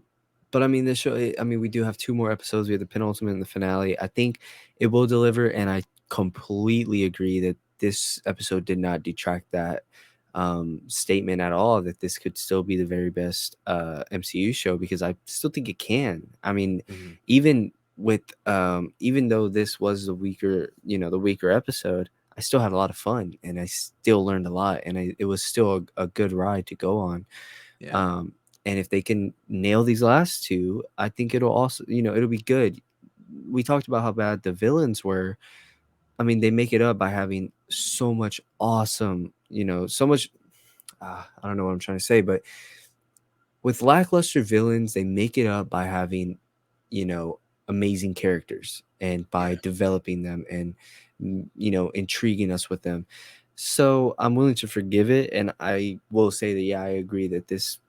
but I mean, this show. I mean, we do have two more episodes. We have the penultimate and the finale. I think it will deliver, and I completely agree that this episode did not detract that statement at all. That this could still be the very best MCU show, because I still think it can. I mean, mhm. even with even though this was the weaker episode, I still had a lot of fun, and I still learned a lot, and it was still a good ride to go on. Yeah, Um, and if they can nail these last two, I think it'll also, it'll be good. We talked about how bad the villains were. I mean, they make it up by having so much awesome, so much. I don't know what I'm trying to say, but with lackluster villains, they make it up by having, you know, amazing characters, and by yeah, developing them, and intriguing us with them. So I'm willing to forgive it, and I will say that, yeah, I agree that this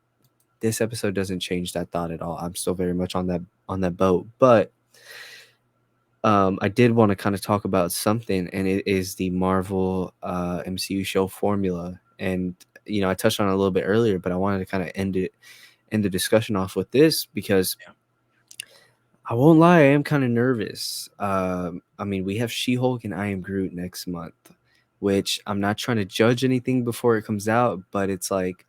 episode doesn't change that thought at all. I'm still very much on that boat, but I did want to kind of talk about something, and it is the Marvel MCU show formula. And I touched on it a little bit earlier, but I wanted to kind of end the discussion off with this, because yeah. I won't lie, I am kind of nervous. I mean, we have She-Hulk and I Am Groot next month, which I'm not trying to judge anything before it comes out, but it's like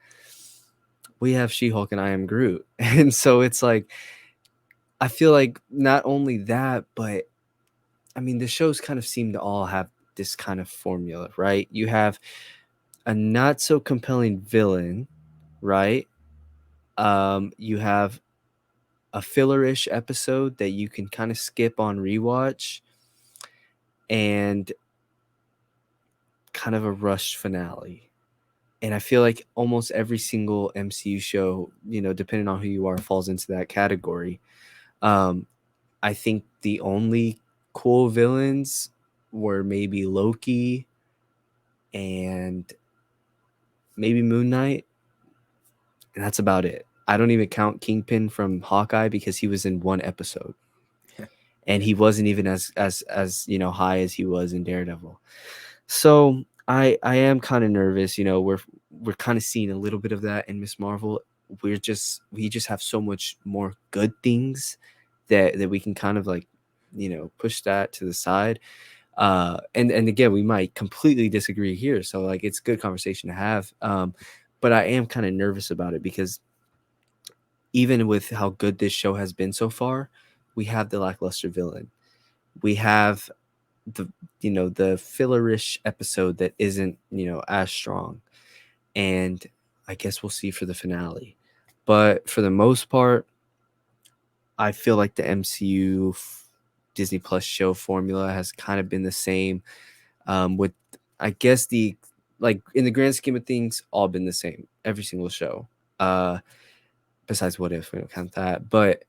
we have She-Hulk and I Am Groot, and so it's like I feel like not only that, but I mean, the shows kind of seem to all have this kind of formula, right? You have a not so compelling villain, right? You have a fillerish episode that you can kind of skip on rewatch, and kind of a rushed finale. And I feel like almost every single MCU show, depending on who you are, falls into that category. Um, I think the only cool villains were maybe Loki and maybe Moon Knight, and that's about it. I don't even count Kingpin from Hawkeye, because he was in one episode, and Yeah. he wasn't even as high as he was in Daredevil. So I am kind of nervous. We're kind of seeing a little bit of that in Miss Marvel. We just have so much more good things that we can kind of like push that to the side. And again, we might completely disagree here, so like it's good conversation to have. But I am kind of nervous about it, because even with how good this show has been so far, we have the lackluster villain. We have the the fillerish episode that isn't as strong, and I guess we'll see for the finale. But for the most part, I feel like the MCU Disney Plus show formula has kind of been the same. With I guess the like in the grand scheme of things, all been the same every single show. Besides What If, we don't count that, but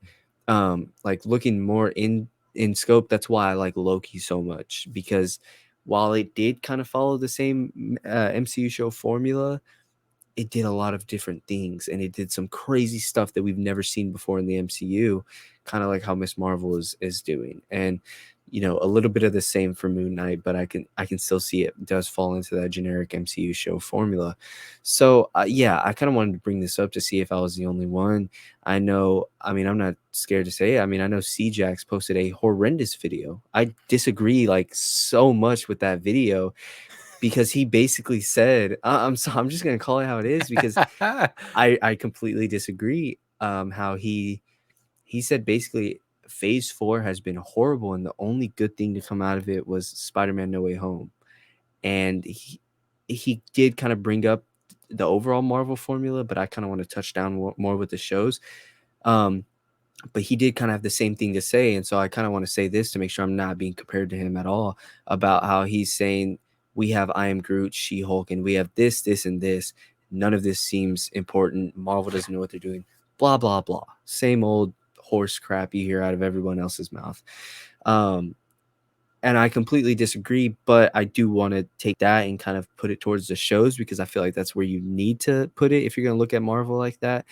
like looking more in scope, that's why I like Loki so much, because while it did kind of follow the same MCU show formula, it did a lot of different things, and it did some crazy stuff that we've never seen before in the MCU, kind of like how Miss Marvel is doing. And a little bit of the same for Moon Knight, but I can still see it does fall into that generic MCU show formula. So yeah, I kind of wanted to bring this up to see if I was the only one. I mean, I'm not scared to say it. I mean, I know C-Jax posted a horrendous video. I disagree like so much with that video, because he basically said, I'm just gonna call it how it is, because I completely disagree. How he said basically Phase 4 has been horrible, and the only good thing to come out of it was Spider-Man No Way Home. And he did kind of bring up the overall Marvel formula, but I kind of want to touch down more with the shows. But he did kind of have the same thing to say, and so I kind of want to say this to make sure I'm not being compared to him at all, about how he's saying we have I Am Groot, She-Hulk, and we have this, this, and this. None of this seems important. Marvel doesn't know what they're doing. Blah, blah, blah. Same old horse crap you hear out of everyone else's mouth. And I completely disagree, but I do want to take that and kind of put it towards the shows, because I feel like that's where you need to put it if you're going to look at Marvel like that.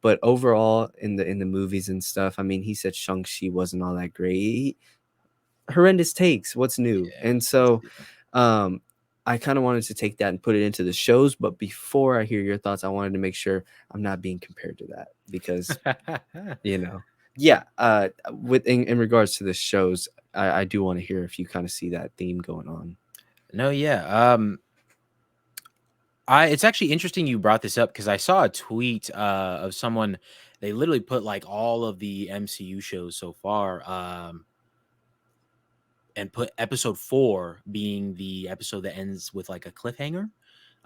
But overall, in the movies and stuff, I mean, he said Shang-Chi wasn't all that great. Horrendous takes. What's new? Yeah. And so, I kind of wanted to take that and put it into the shows. But before I hear your thoughts, I wanted to make sure I'm not being compared to that, because yeah. In regards to the shows, I do want to hear if you kind of see that theme going on. No, yeah. It's actually interesting you brought this up, because I saw a tweet of someone. They literally put like all of the MCU shows so far, and put episode 4 being the episode that ends with like a cliffhanger,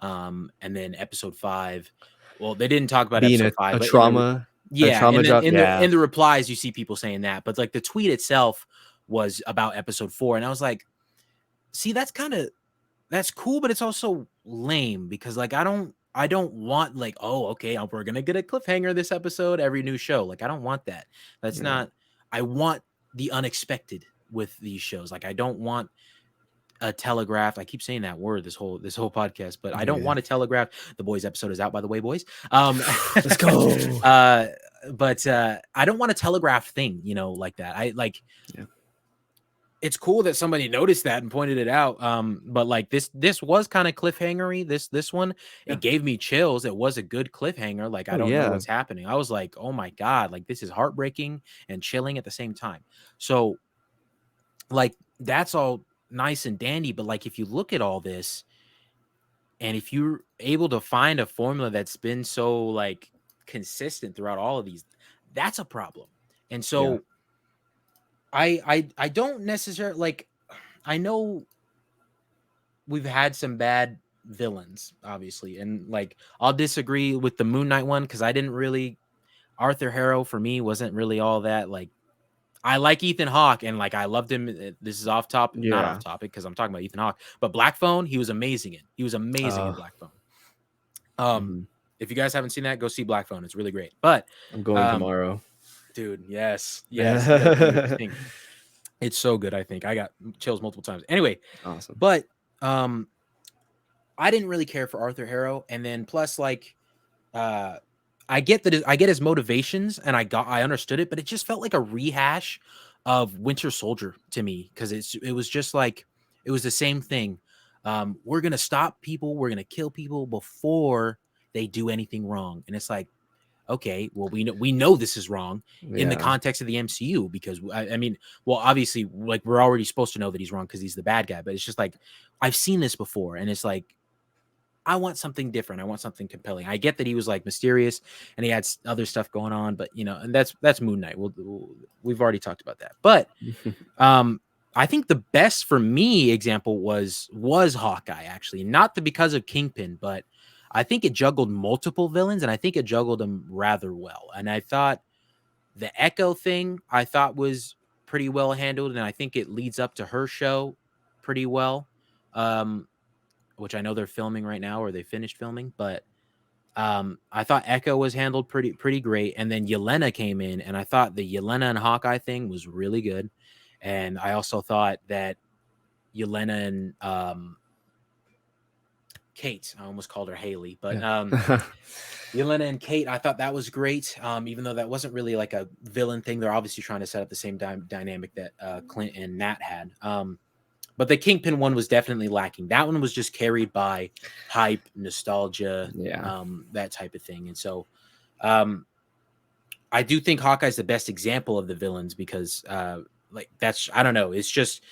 and then episode 5. Well, they didn't talk about Being episode 5, a but trauma, and then drop. Yeah. in the replies you see people saying that, but like the tweet itself was about episode 4, and I was like, see, that's cool, but it's also lame, because like I don't want like, oh, okay, we're gonna get a cliffhanger this episode every new show. Like I don't want that. That's Yeah. not. I want the unexpected with these shows. Like I don't want a telegraph. I keep saying that word this whole podcast, but I don't Yeah. want a telegraph. The Boys episode is out, by the way, boys. Let's go. But I don't want a telegraph thing, like that. I like. Yeah. It's cool that somebody noticed that and pointed it out. But like this was kind of cliffhangery. This one, Yeah. it gave me chills. It was a good cliffhanger. Like I don't know what's happening. I was like, oh my God, like this is heartbreaking and chilling at the same time. So like that's all nice and dandy, but like if you look at all this, and if you're able to find a formula that's been so like consistent throughout all of these, that's a problem. And so I don't necessarily like. I know we've had some bad villains, obviously, and like I'll disagree with the Moon Knight one, because I didn't really. Arthur Harrow for me wasn't really all that. Like I like Ethan Hawke, and like I loved him. This is off topic, not off topic, because I'm talking about Ethan Hawke. But Black Phone, he was amazing in. He was amazing in Black Phone. If you guys haven't seen that, go see Black Phone. It's really great. But I'm going tomorrow, dude. Yes. Yeah, it's so good. I think I got chills multiple times. Anyway, awesome. But I didn't really care for Arthur Harrow, and then plus like I get his motivations, and I understood it, but it just felt like a rehash of Winter Soldier to me, because it was just like it was the same thing. We're gonna stop people, we're gonna kill people before they do anything wrong, and it's like, okay, well we know this is wrong in the context of the MCU, because I mean, well, obviously, like we're already supposed to know that he's wrong because he's the bad guy, but it's just like I've seen this before, and it's like I want something different. I want something compelling. I get that he was like mysterious and he had other stuff going on, but and that's Moon Knight. We've already talked about that. But I think the best for me example was Hawkeye, actually, not because of Kingpin, but I think it juggled multiple villains, and I think it juggled them rather well. And I thought the Echo thing was pretty well handled, and I think it leads up to her show pretty well. Which I know they're filming right now, or they finished filming, but I thought Echo was handled pretty great. And then Yelena came in, and I thought the Yelena and Hawkeye thing was really good. And I also thought that Yelena and Kate, I almost called her Haley, but Yelena and Kate, I thought that was great. Even though that wasn't really like a villain thing, they're obviously trying to set up the same dynamic that Clint and Nat had. But the Kingpin one was definitely lacking. That one was just carried by hype, nostalgia, that type of thing. And so I do think Hawkeye's the best example of the villains, because like that's, I don't know, it's just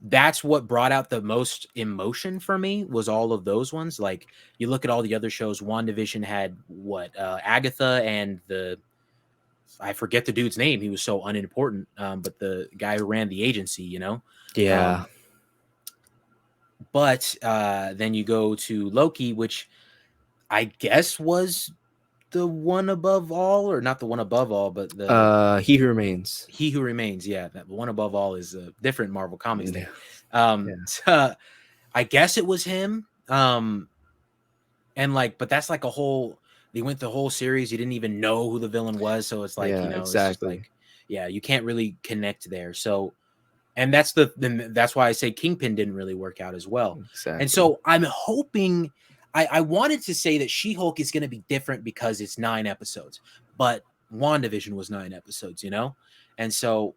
that's what brought out the most emotion for me, was all of those ones. Like you look at all the other shows, WandaVision had what, Agatha and the I forget the dude's name. He was so unimportant. But the guy who ran the agency, Yeah. But then you go to Loki, which I guess was the one above all, or not the one above all, but He Who Remains. He Who Remains. Yeah, that one above all is a different Marvel Comics thing. Yeah. I guess it was him. And but that's like a whole. They went the whole series. You didn't even know who the villain was, so it's like Yeah, it's just exactly. like, yeah, you can't really connect there. So, and that's why I say Kingpin didn't really work out as well. And Exactly. so I'm hoping. I wanted to say that She-Hulk is going to be different because it's 9 episodes, but WandaVision was 9 episodes, and so.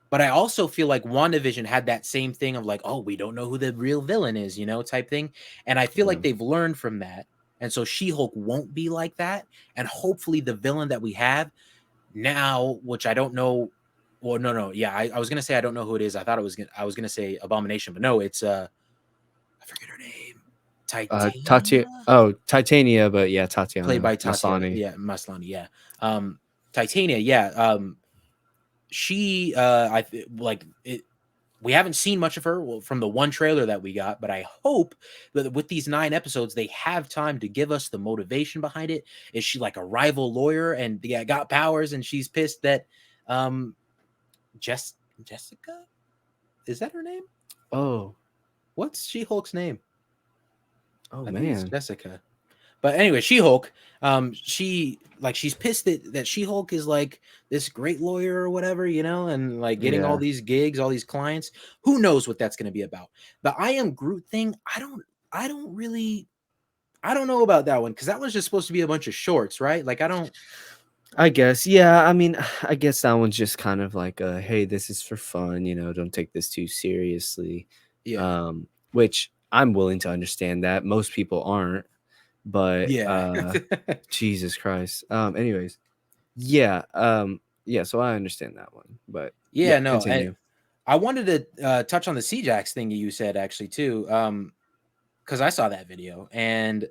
But I also feel like WandaVision had that same thing of like, oh, we don't know who the real villain is, type thing. And I feel Yeah. like they've learned from that. And so She-Hulk won't be like that. And hopefully the villain that we have now, which I don't know. Well, no. Yeah, I was gonna say I don't know who it is. I thought I was gonna say Abomination, but no, it's I forget her name. Titania, Titania, but yeah, played Tatiana by Tatiana. Maslany. Yeah, Maslany. Yeah. Titania, yeah. She like it, we haven't seen much of her from the one trailer that we got, but I hope that with these 9 episodes, they have time to give us the motivation behind it. Is she like a rival lawyer and got powers, and she's pissed that Jessica? Is that her name? Oh. What's She-Hulk's name? Oh I think it's man. Jessica. But anyway, She-Hulk, she's pissed that She-Hulk is like this great lawyer or whatever, and like getting all Yeah. these gigs, all these clients. Who knows what that's going to be about? The I Am Groot thing, I don't know about that one, because that was just supposed to be a bunch of shorts, right? Like I guess. Yeah. I mean, I guess that one's just kind of like hey, this is for fun, don't take this too seriously. yeah, Which I'm willing to understand that. Most people aren't, but yeah, Jesus Christ. Anyways. Yeah. Yeah, so I understand that one. But yeah, yeah. No, continue. I wanted to touch on the C-Jax thing that you said actually too, because I saw that video, and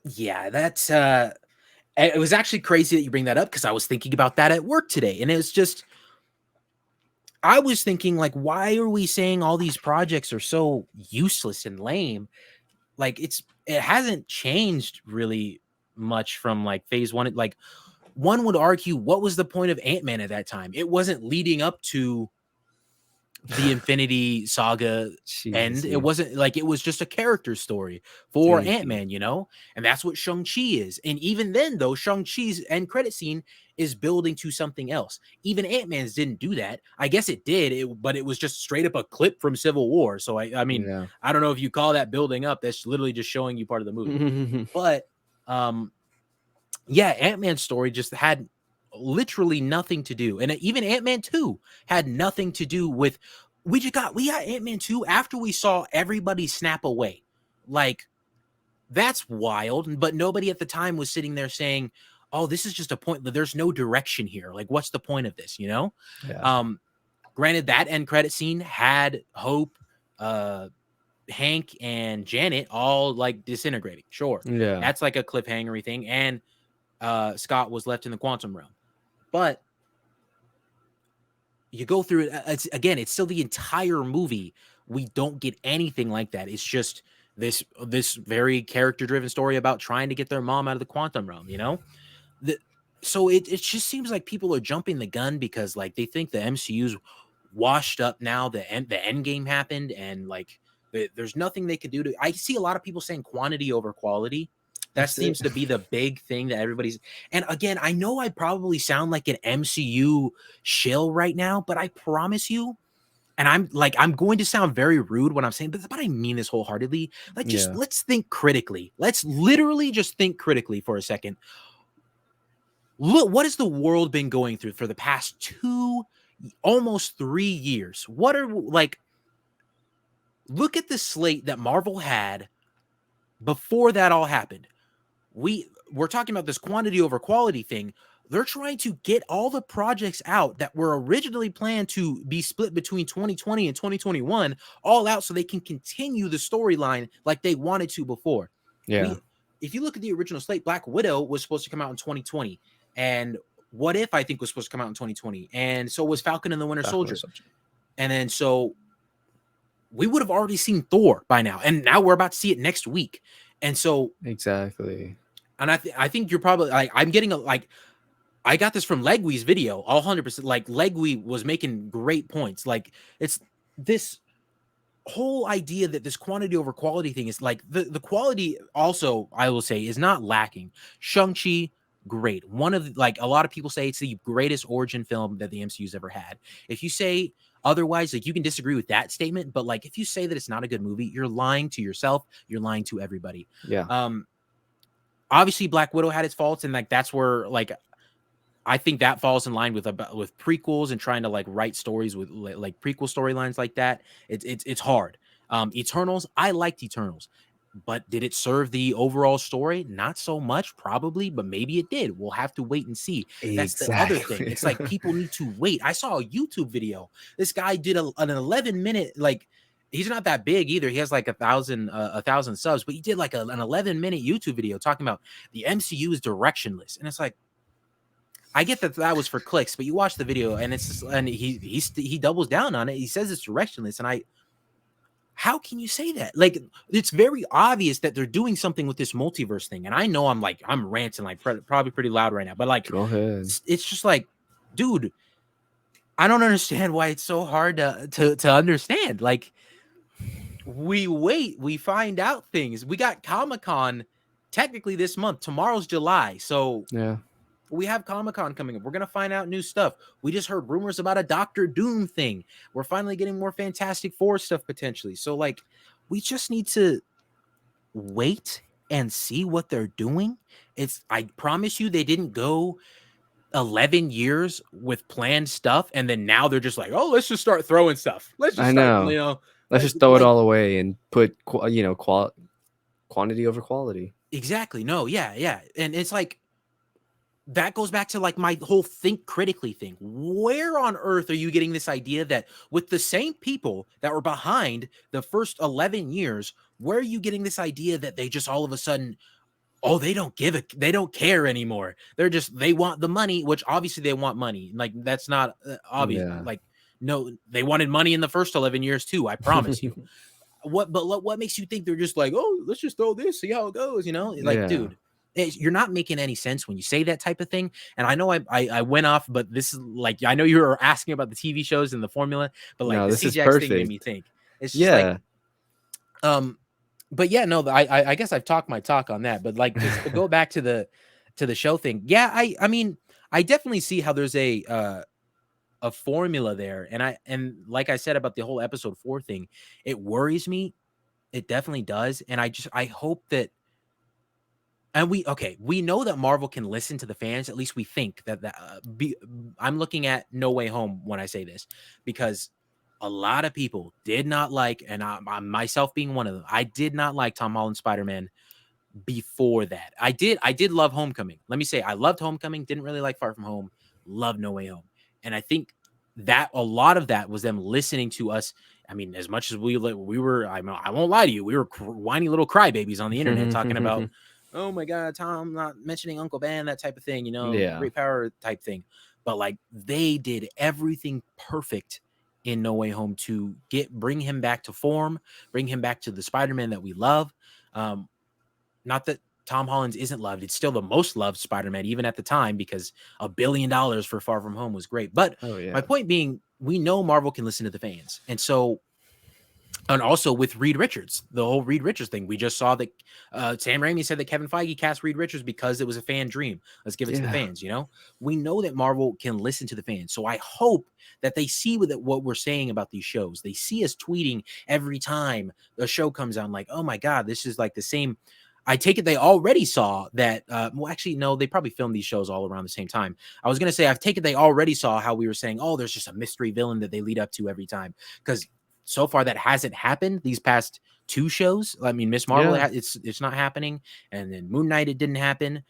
yeah, that's it was actually crazy that you bring that up, because I was thinking about that at work today, and it's just I was thinking, like, why are we saying all these projects are so useless and lame? Like, it hasn't changed really much from like phase one. Like, one would argue, what was the point of Ant-Man at that time? It wasn't leading up to the Infinity Saga end. Jesus. It wasn't like, it was just a character story for Thank you. Ant-Man, and that's what Shang-Chi is. And even then, though, Shang-Chi's end credit scene is building to something else. Even Ant-Man's didn't do that. I guess it did, but it was just straight up a clip from Civil War. So I mean, Yeah. I don't know if you call that building up. That's literally just showing you part of the movie. But yeah, Ant-Man's story just had literally nothing to do. And even Ant-Man 2 had nothing to do with we got Ant-Man 2 after we saw everybody snap away. Like, that's wild, but nobody at the time was sitting there saying, "Oh, this is just a point. There's no direction here. Like, what's the point of this?" Yeah. Granted, that end credit scene had Hope, Hank, and Janet all like disintegrating. Sure, Yeah. that's like a cliffhangery thing, and Scott was left in the quantum realm. But you go through it, it's still the entire movie. We don't get anything like that. It's just this very character driven story about trying to get their mom out of the quantum realm. So it just seems like people are jumping the gun because like they think the MCU's washed up now. The end game happened, and like there's nothing they could do to. I see a lot of people saying quantity over quality. That That's it. seems to be the big thing that everybody's. And again, I know I probably sound like an MCU shill right now, but I promise you, and I'm going to sound very rude when I'm saying, but I mean this wholeheartedly. Like, just Yeah. let's think critically. Let's literally just think critically for a second. Look, what has the world been going through for the past 2, almost 3 years? What are like? Look at the slate that Marvel had before that all happened. We're talking about this quantity over quality thing. They're trying to get all the projects out that were originally planned to be split between 2020 and 2021 all out so they can continue the storyline like they wanted to before. Yeah. If you look at the original slate, Black Widow was supposed to come out in 2020. And What If, I think, was supposed to come out in 2020, and so was Falcon and the Winter Falcon Soldier. Soldier. And then so we would have already seen Thor by now, and now we're about to see it next week. And so, Exactly. and I think you're probably like, I'm getting a like, I got this from Legwee's video, all 100%. Like Legwee was making great points. Like it's this whole idea that this quantity over quality thing is like the quality also, I will say, is not lacking. Shang-Chi, great. One of like a lot of people say it's the greatest origin film that the MCU's ever had. If you say otherwise, like you can disagree with that statement, but like if you say that it's not a good movie, you're lying to yourself, you're lying to everybody. Yeah. Obviously Black Widow had its faults, and like that's where like I think that falls in line with prequels and trying to like write stories with like prequel storylines like that. It's hard. Eternals, I liked Eternals, but did it serve the overall story? Not so much, probably, but maybe it did. We'll have to wait and see. That's the other thing. Exactly. It's like people need to wait. I saw a YouTube video. This guy did an 11-minute like. He's not that big either. He has like 1,000 subs, but he did like an 11-minute YouTube video talking about the MCU is directionless, and it's like, I get that that was for clicks, but you watch the video and it's just, and he doubles down on it. He says it's directionless, and how can you say that? Like, it's very obvious that they're doing something with this multiverse thing. And I know I'm ranting like probably pretty loud right now, but like, Go ahead. it's just like, dude, I don't understand why it's so hard to understand. Like, we find out things. We got Comic-Con technically this month. Tomorrow's July, so Yeah. we have Comic-Con coming up. We're going to find out new stuff. We just heard rumors about a Doctor Doom thing. We're finally getting more Fantastic Four stuff potentially. So, like, we just need to wait and see what they're doing. I promise you, they didn't go 11 years with planned stuff, and then now they're just like, oh, let's just start throwing stuff. Let's just I start, know. Let's just throw it like, all away and put quantity over quality. exactly. No, yeah. And it's like, that goes back to like my whole think critically thing. Where on earth are you getting this idea that with the same people that were behind the first 11 years, where are you getting this idea that they just all of a sudden, oh, they don't care anymore. They want the money, which obviously they want money. Like that's not obvious. Yeah. Like, no, they wanted money in the first 11 years too. I promise you. What makes you think they're just like, oh, let's just throw this, see how it goes, like, Yeah. dude, you're not making any sense when you say that type of thing. And I know I went off, but this is like, I know you were asking about the TV shows and the formula, but like No, the this is CGX thing made me perfect. think. It's just like, Yeah. but yeah, no, I guess I've talked my talk on that, but like just to go back to the show thing. Yeah, I mean, I definitely see how there's a formula there. And like I said about the whole episode 4 thing, it worries me. It definitely does. And I hope that, and we know that Marvel can listen to the fans. At least we think I'm looking at No Way Home when I say this, because a lot of people did not like, and I myself being one of them, I did not like Tom Holland's Spider-Man before that. I did love Homecoming. Let me say, I loved Homecoming, didn't really like Far From Home, loved No Way Home. And I think that a lot of that was them listening to us. I mean, as much as we were, I won't lie to you, we were whiny little crybabies on the internet talking about, oh my God, Tom not mentioning Uncle Ben, that type of thing, Yeah. great power type thing. But like, they did everything perfect in No Way Home to bring him back to form, bring him back to the Spider-Man that we love. Not that Tom Holland isn't loved. It's still the most loved Spider-Man, even at the time, because $1 billion for Far From Home was great. But my point being, we know Marvel can listen to the fans. And so, and also with Reed Richards, the whole Reed Richards thing, we just saw that Sam Raimi said that Kevin Feige cast Reed Richards because it was a fan dream. Let's give it to the fans, We know that Marvel can listen to the fans. So I hope that they see what we're saying about these shows. They see us tweeting every time a show comes out, like, oh my God, this is like the same. I take it they already saw that. Well, actually, no, they probably filmed these shows all around the same time. I was going to say, I've taken they already saw how we were saying, oh, there's just a mystery villain that they lead up to every time. Because so far that hasn't happened these past 2 shows. I mean, Miss Marvel, it's not happening. And then Moon Knight, it didn't happen.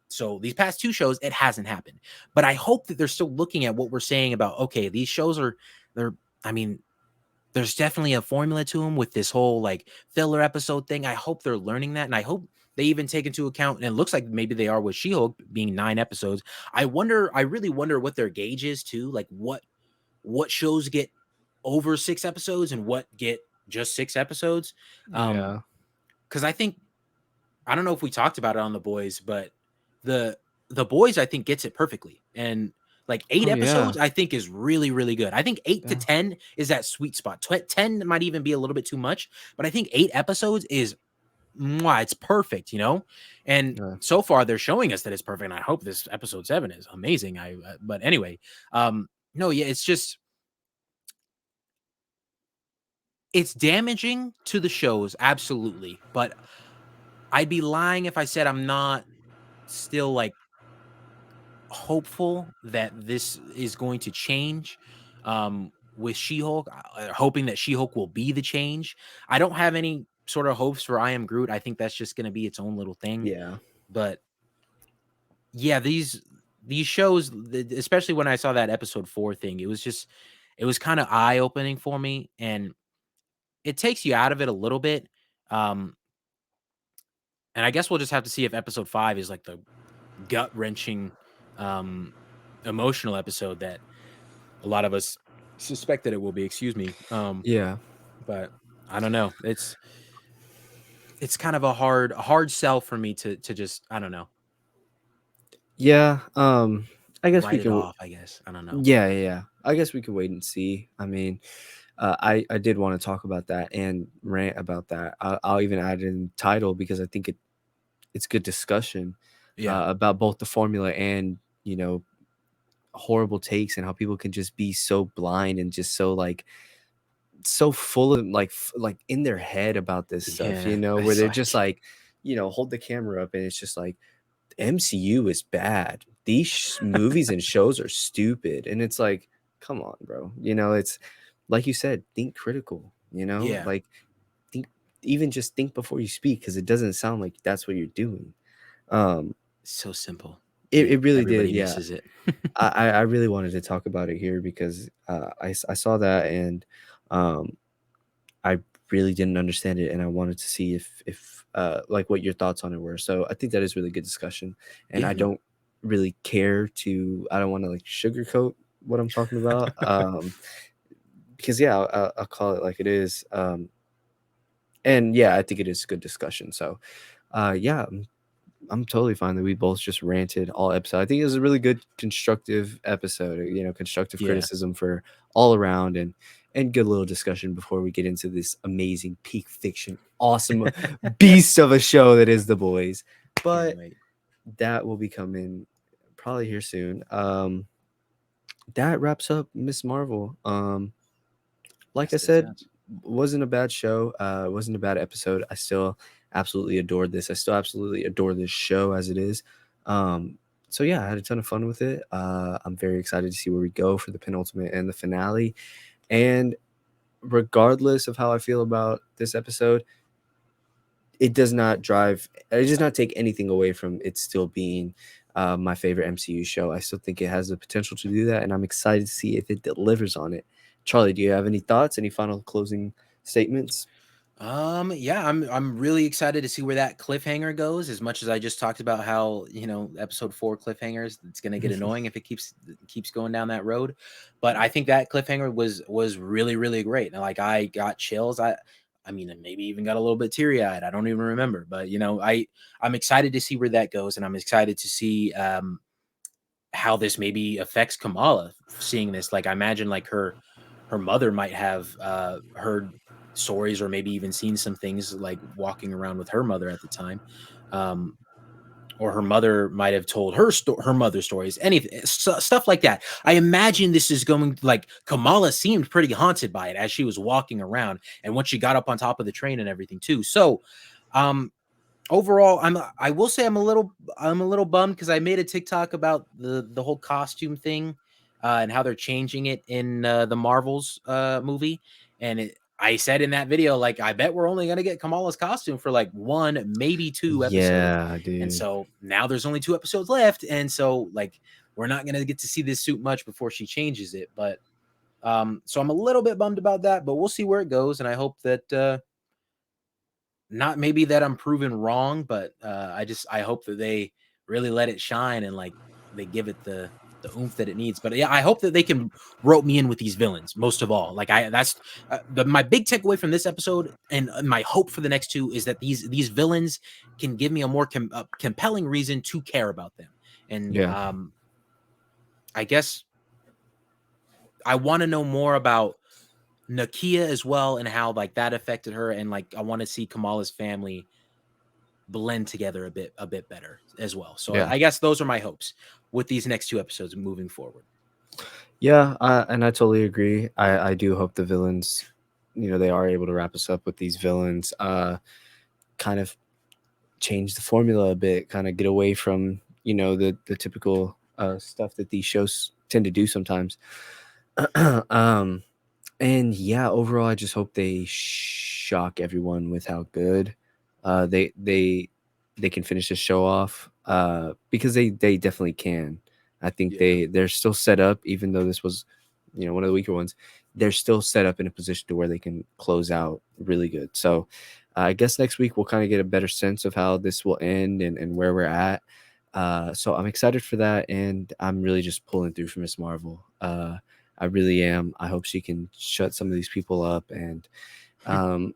So these past 2 shows, it hasn't happened. But I hope that they're still looking at what we're saying about, okay, these shows there's definitely a formula to them with this whole like filler episode thing. I hope they're learning that. And I hope they even take into account, and it looks like maybe they are with She-Hulk being 9 episodes. I really wonder what their gauge is too, like what shows get over 6 episodes and what get just 6 episodes. Yeah. Because I think, I don't know if we talked about it on The Boys, but the The Boys I think gets it perfectly. And like 8 Oh yeah. episodes I think is really really good. I think 8 to Yeah. 10 is that sweet spot. 10 might even be a little bit too much, but I think 8 episodes is mwah, it's perfect, you know? And Yeah. so far they're showing us that it's perfect. And I hope this episode 7 is amazing. But anyway, no, yeah, it's just, it's damaging to the shows, absolutely. But I'd be lying if I said I'm not still like hopeful that this is going to change with She-Hulk, hoping that She-Hulk will be the change. I don't have any sort of hopes for I Am Groot. I think that's just going to be its own little thing. Yeah. But yeah, these shows, especially when I saw that episode 4 thing, it was just, it was kind of eye opening for me, and it takes you out of it a little bit. Um, and I guess we'll just have to see if episode 5 is like the gut wrenching, um, emotional episode that a lot of us suspect that it will be. Excuse me. Yeah. But I don't know. It's kind of a hard sell for me to just, I don't know, Yeah. I guess we write it can. off. I guess I don't know. Yeah, yeah, yeah. I guess we could wait and see. I mean, I did want to talk about that and rant about that. I'll even add it in the title because I think it's good discussion Yeah, about both the formula and horrible takes and how people can just be so blind and just so like so full of like like in their head about this stuff. yeah. Where It's they're just like, like hold the camera up and it's just like MCU is bad. These movies and shows are stupid. And it's like, come on, bro. It's like you said, think critical, yeah, like think, even just think before you speak, because it doesn't sound like that's what you're doing. Um, so simple, it yet really did. everybody Yeah. misses it. I really wanted to talk about it here because I saw that and um, I really didn't understand it, and I wanted to see if like what your thoughts on it were. So I think that is really good discussion, and Yeah, I no. don't really care to. I don't want to like sugarcoat what I'm talking about, because yeah, I'll call it like it is. And yeah, I think it is good discussion. So, yeah, I'm totally fine that we both just ranted all episode. I think it was a really good constructive episode, constructive Yeah, criticism for all around and good little discussion before we get into this amazing peak fiction, awesome beast of a show that is The Boys. can't But wait. that will be coming probably here soon. That wraps up Miss Marvel. Like I Yes, it said, does. wasn't a bad show. Wasn't a bad episode. I still absolutely adored this. I still absolutely adore this show as it is. So yeah, I had a ton of fun with it. I'm very excited to see where we go for the penultimate and the finale. And regardless of how I feel about this episode, it does not drive. It does not take anything away from it still being my favorite MCU show. I still think it has the potential to do that, and I'm excited to see if it delivers on it. Charlie, do you have any thoughts? Any final closing statements? Yeah, I'm really excited to see where that cliffhanger goes. As much as I just talked about how, episode 4 cliffhangers, it's gonna get annoying if it keeps going down that road. But I think that cliffhanger was really, really great. And like I got chills. I mean, and maybe even got a little bit teary-eyed. I don't even remember. But I'm excited to see where that goes, and I'm excited to see how this maybe affects Kamala seeing this. Like I imagine like her mother might have heard stories or maybe even seen some things like walking around with her mother at the time. Um, or her mother might have told her mother stories, anything, stuff like that. I imagine this is going, like Kamala seemed pretty haunted by it as she was walking around, and once she got up on top of the train and everything too. So, um, overall, I will say I'm a little bummed because I made a TikTok about the whole costume thing, and how they're changing it in the Marvels movie. And I said in that video, like, I bet we're only gonna get Kamala's costume for like 1, maybe 2 episodes. Yeah, And dude. so now there's only 2 episodes left, and so like we're not gonna get to see this suit much before she changes it. But so I'm a little bit bummed about that, but we'll see where it goes, and I hope that not maybe that I'm proven wrong, but I hope that they really let it shine and like they give it the oomph that it needs. But yeah, I hope that they can rope me in with these villains most of all. Like I that's my big takeaway from this episode, and my hope for the next two is that these villains can give me a more compelling reason to care about them. And Yeah. I guess I want to know more about Nakia as well and how like that affected her, and like I want to see Kamala's family blend together a bit better as well. So Yeah. I guess those are my hopes with these next two episodes moving forward. Yeah, and I totally agree. I do hope the villains, they are able to wrap us up with these villains. Kind of change the formula a bit, kind of get away from the typical stuff that these shows tend to do sometimes. um, and yeah, overall, I just hope they shock everyone with how good they can finish the show off. Because they definitely can. I think Yeah. they're still set up, even though this was, one of the weaker ones. They're still set up in a position to where they can close out really good. So I guess next week we'll kind of get a better sense of how this will end and where we're at. So I'm excited for that, and I'm really just pulling through for Miss Marvel. I really am. I hope she can shut some of these people up. And um,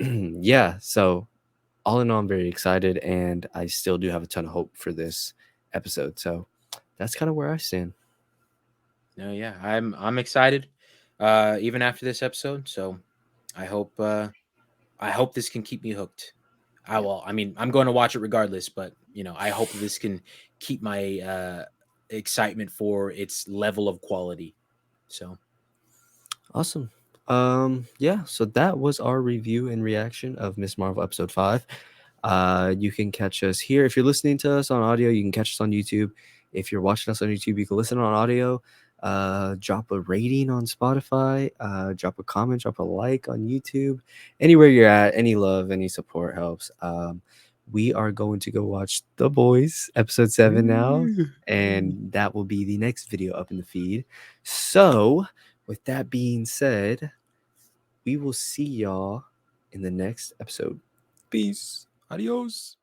yeah, so all in all, I'm very excited, and I still do have a ton of hope for this episode. So that's kind of where I stand. No, yeah, I'm excited even after this episode. So I hope I hope this can keep me hooked. I Yeah. will. I mean, I'm going to watch it regardless, but I hope this can keep my excitement for its level of quality. So, Awesome. Yeah, so that was our review and reaction of Miss Marvel episode 5. You can catch us here. If you're listening to us on audio, you can catch us on YouTube. If you're watching us on YouTube, you can listen on audio. Drop a rating on Spotify. Drop a comment, drop a like on YouTube. Anywhere you're at, any love, any support helps. We are going to go watch The Boys episode 7 now, and that will be the next video up in the feed. So, with that being said, we will see y'all in the next episode. Peace. adios.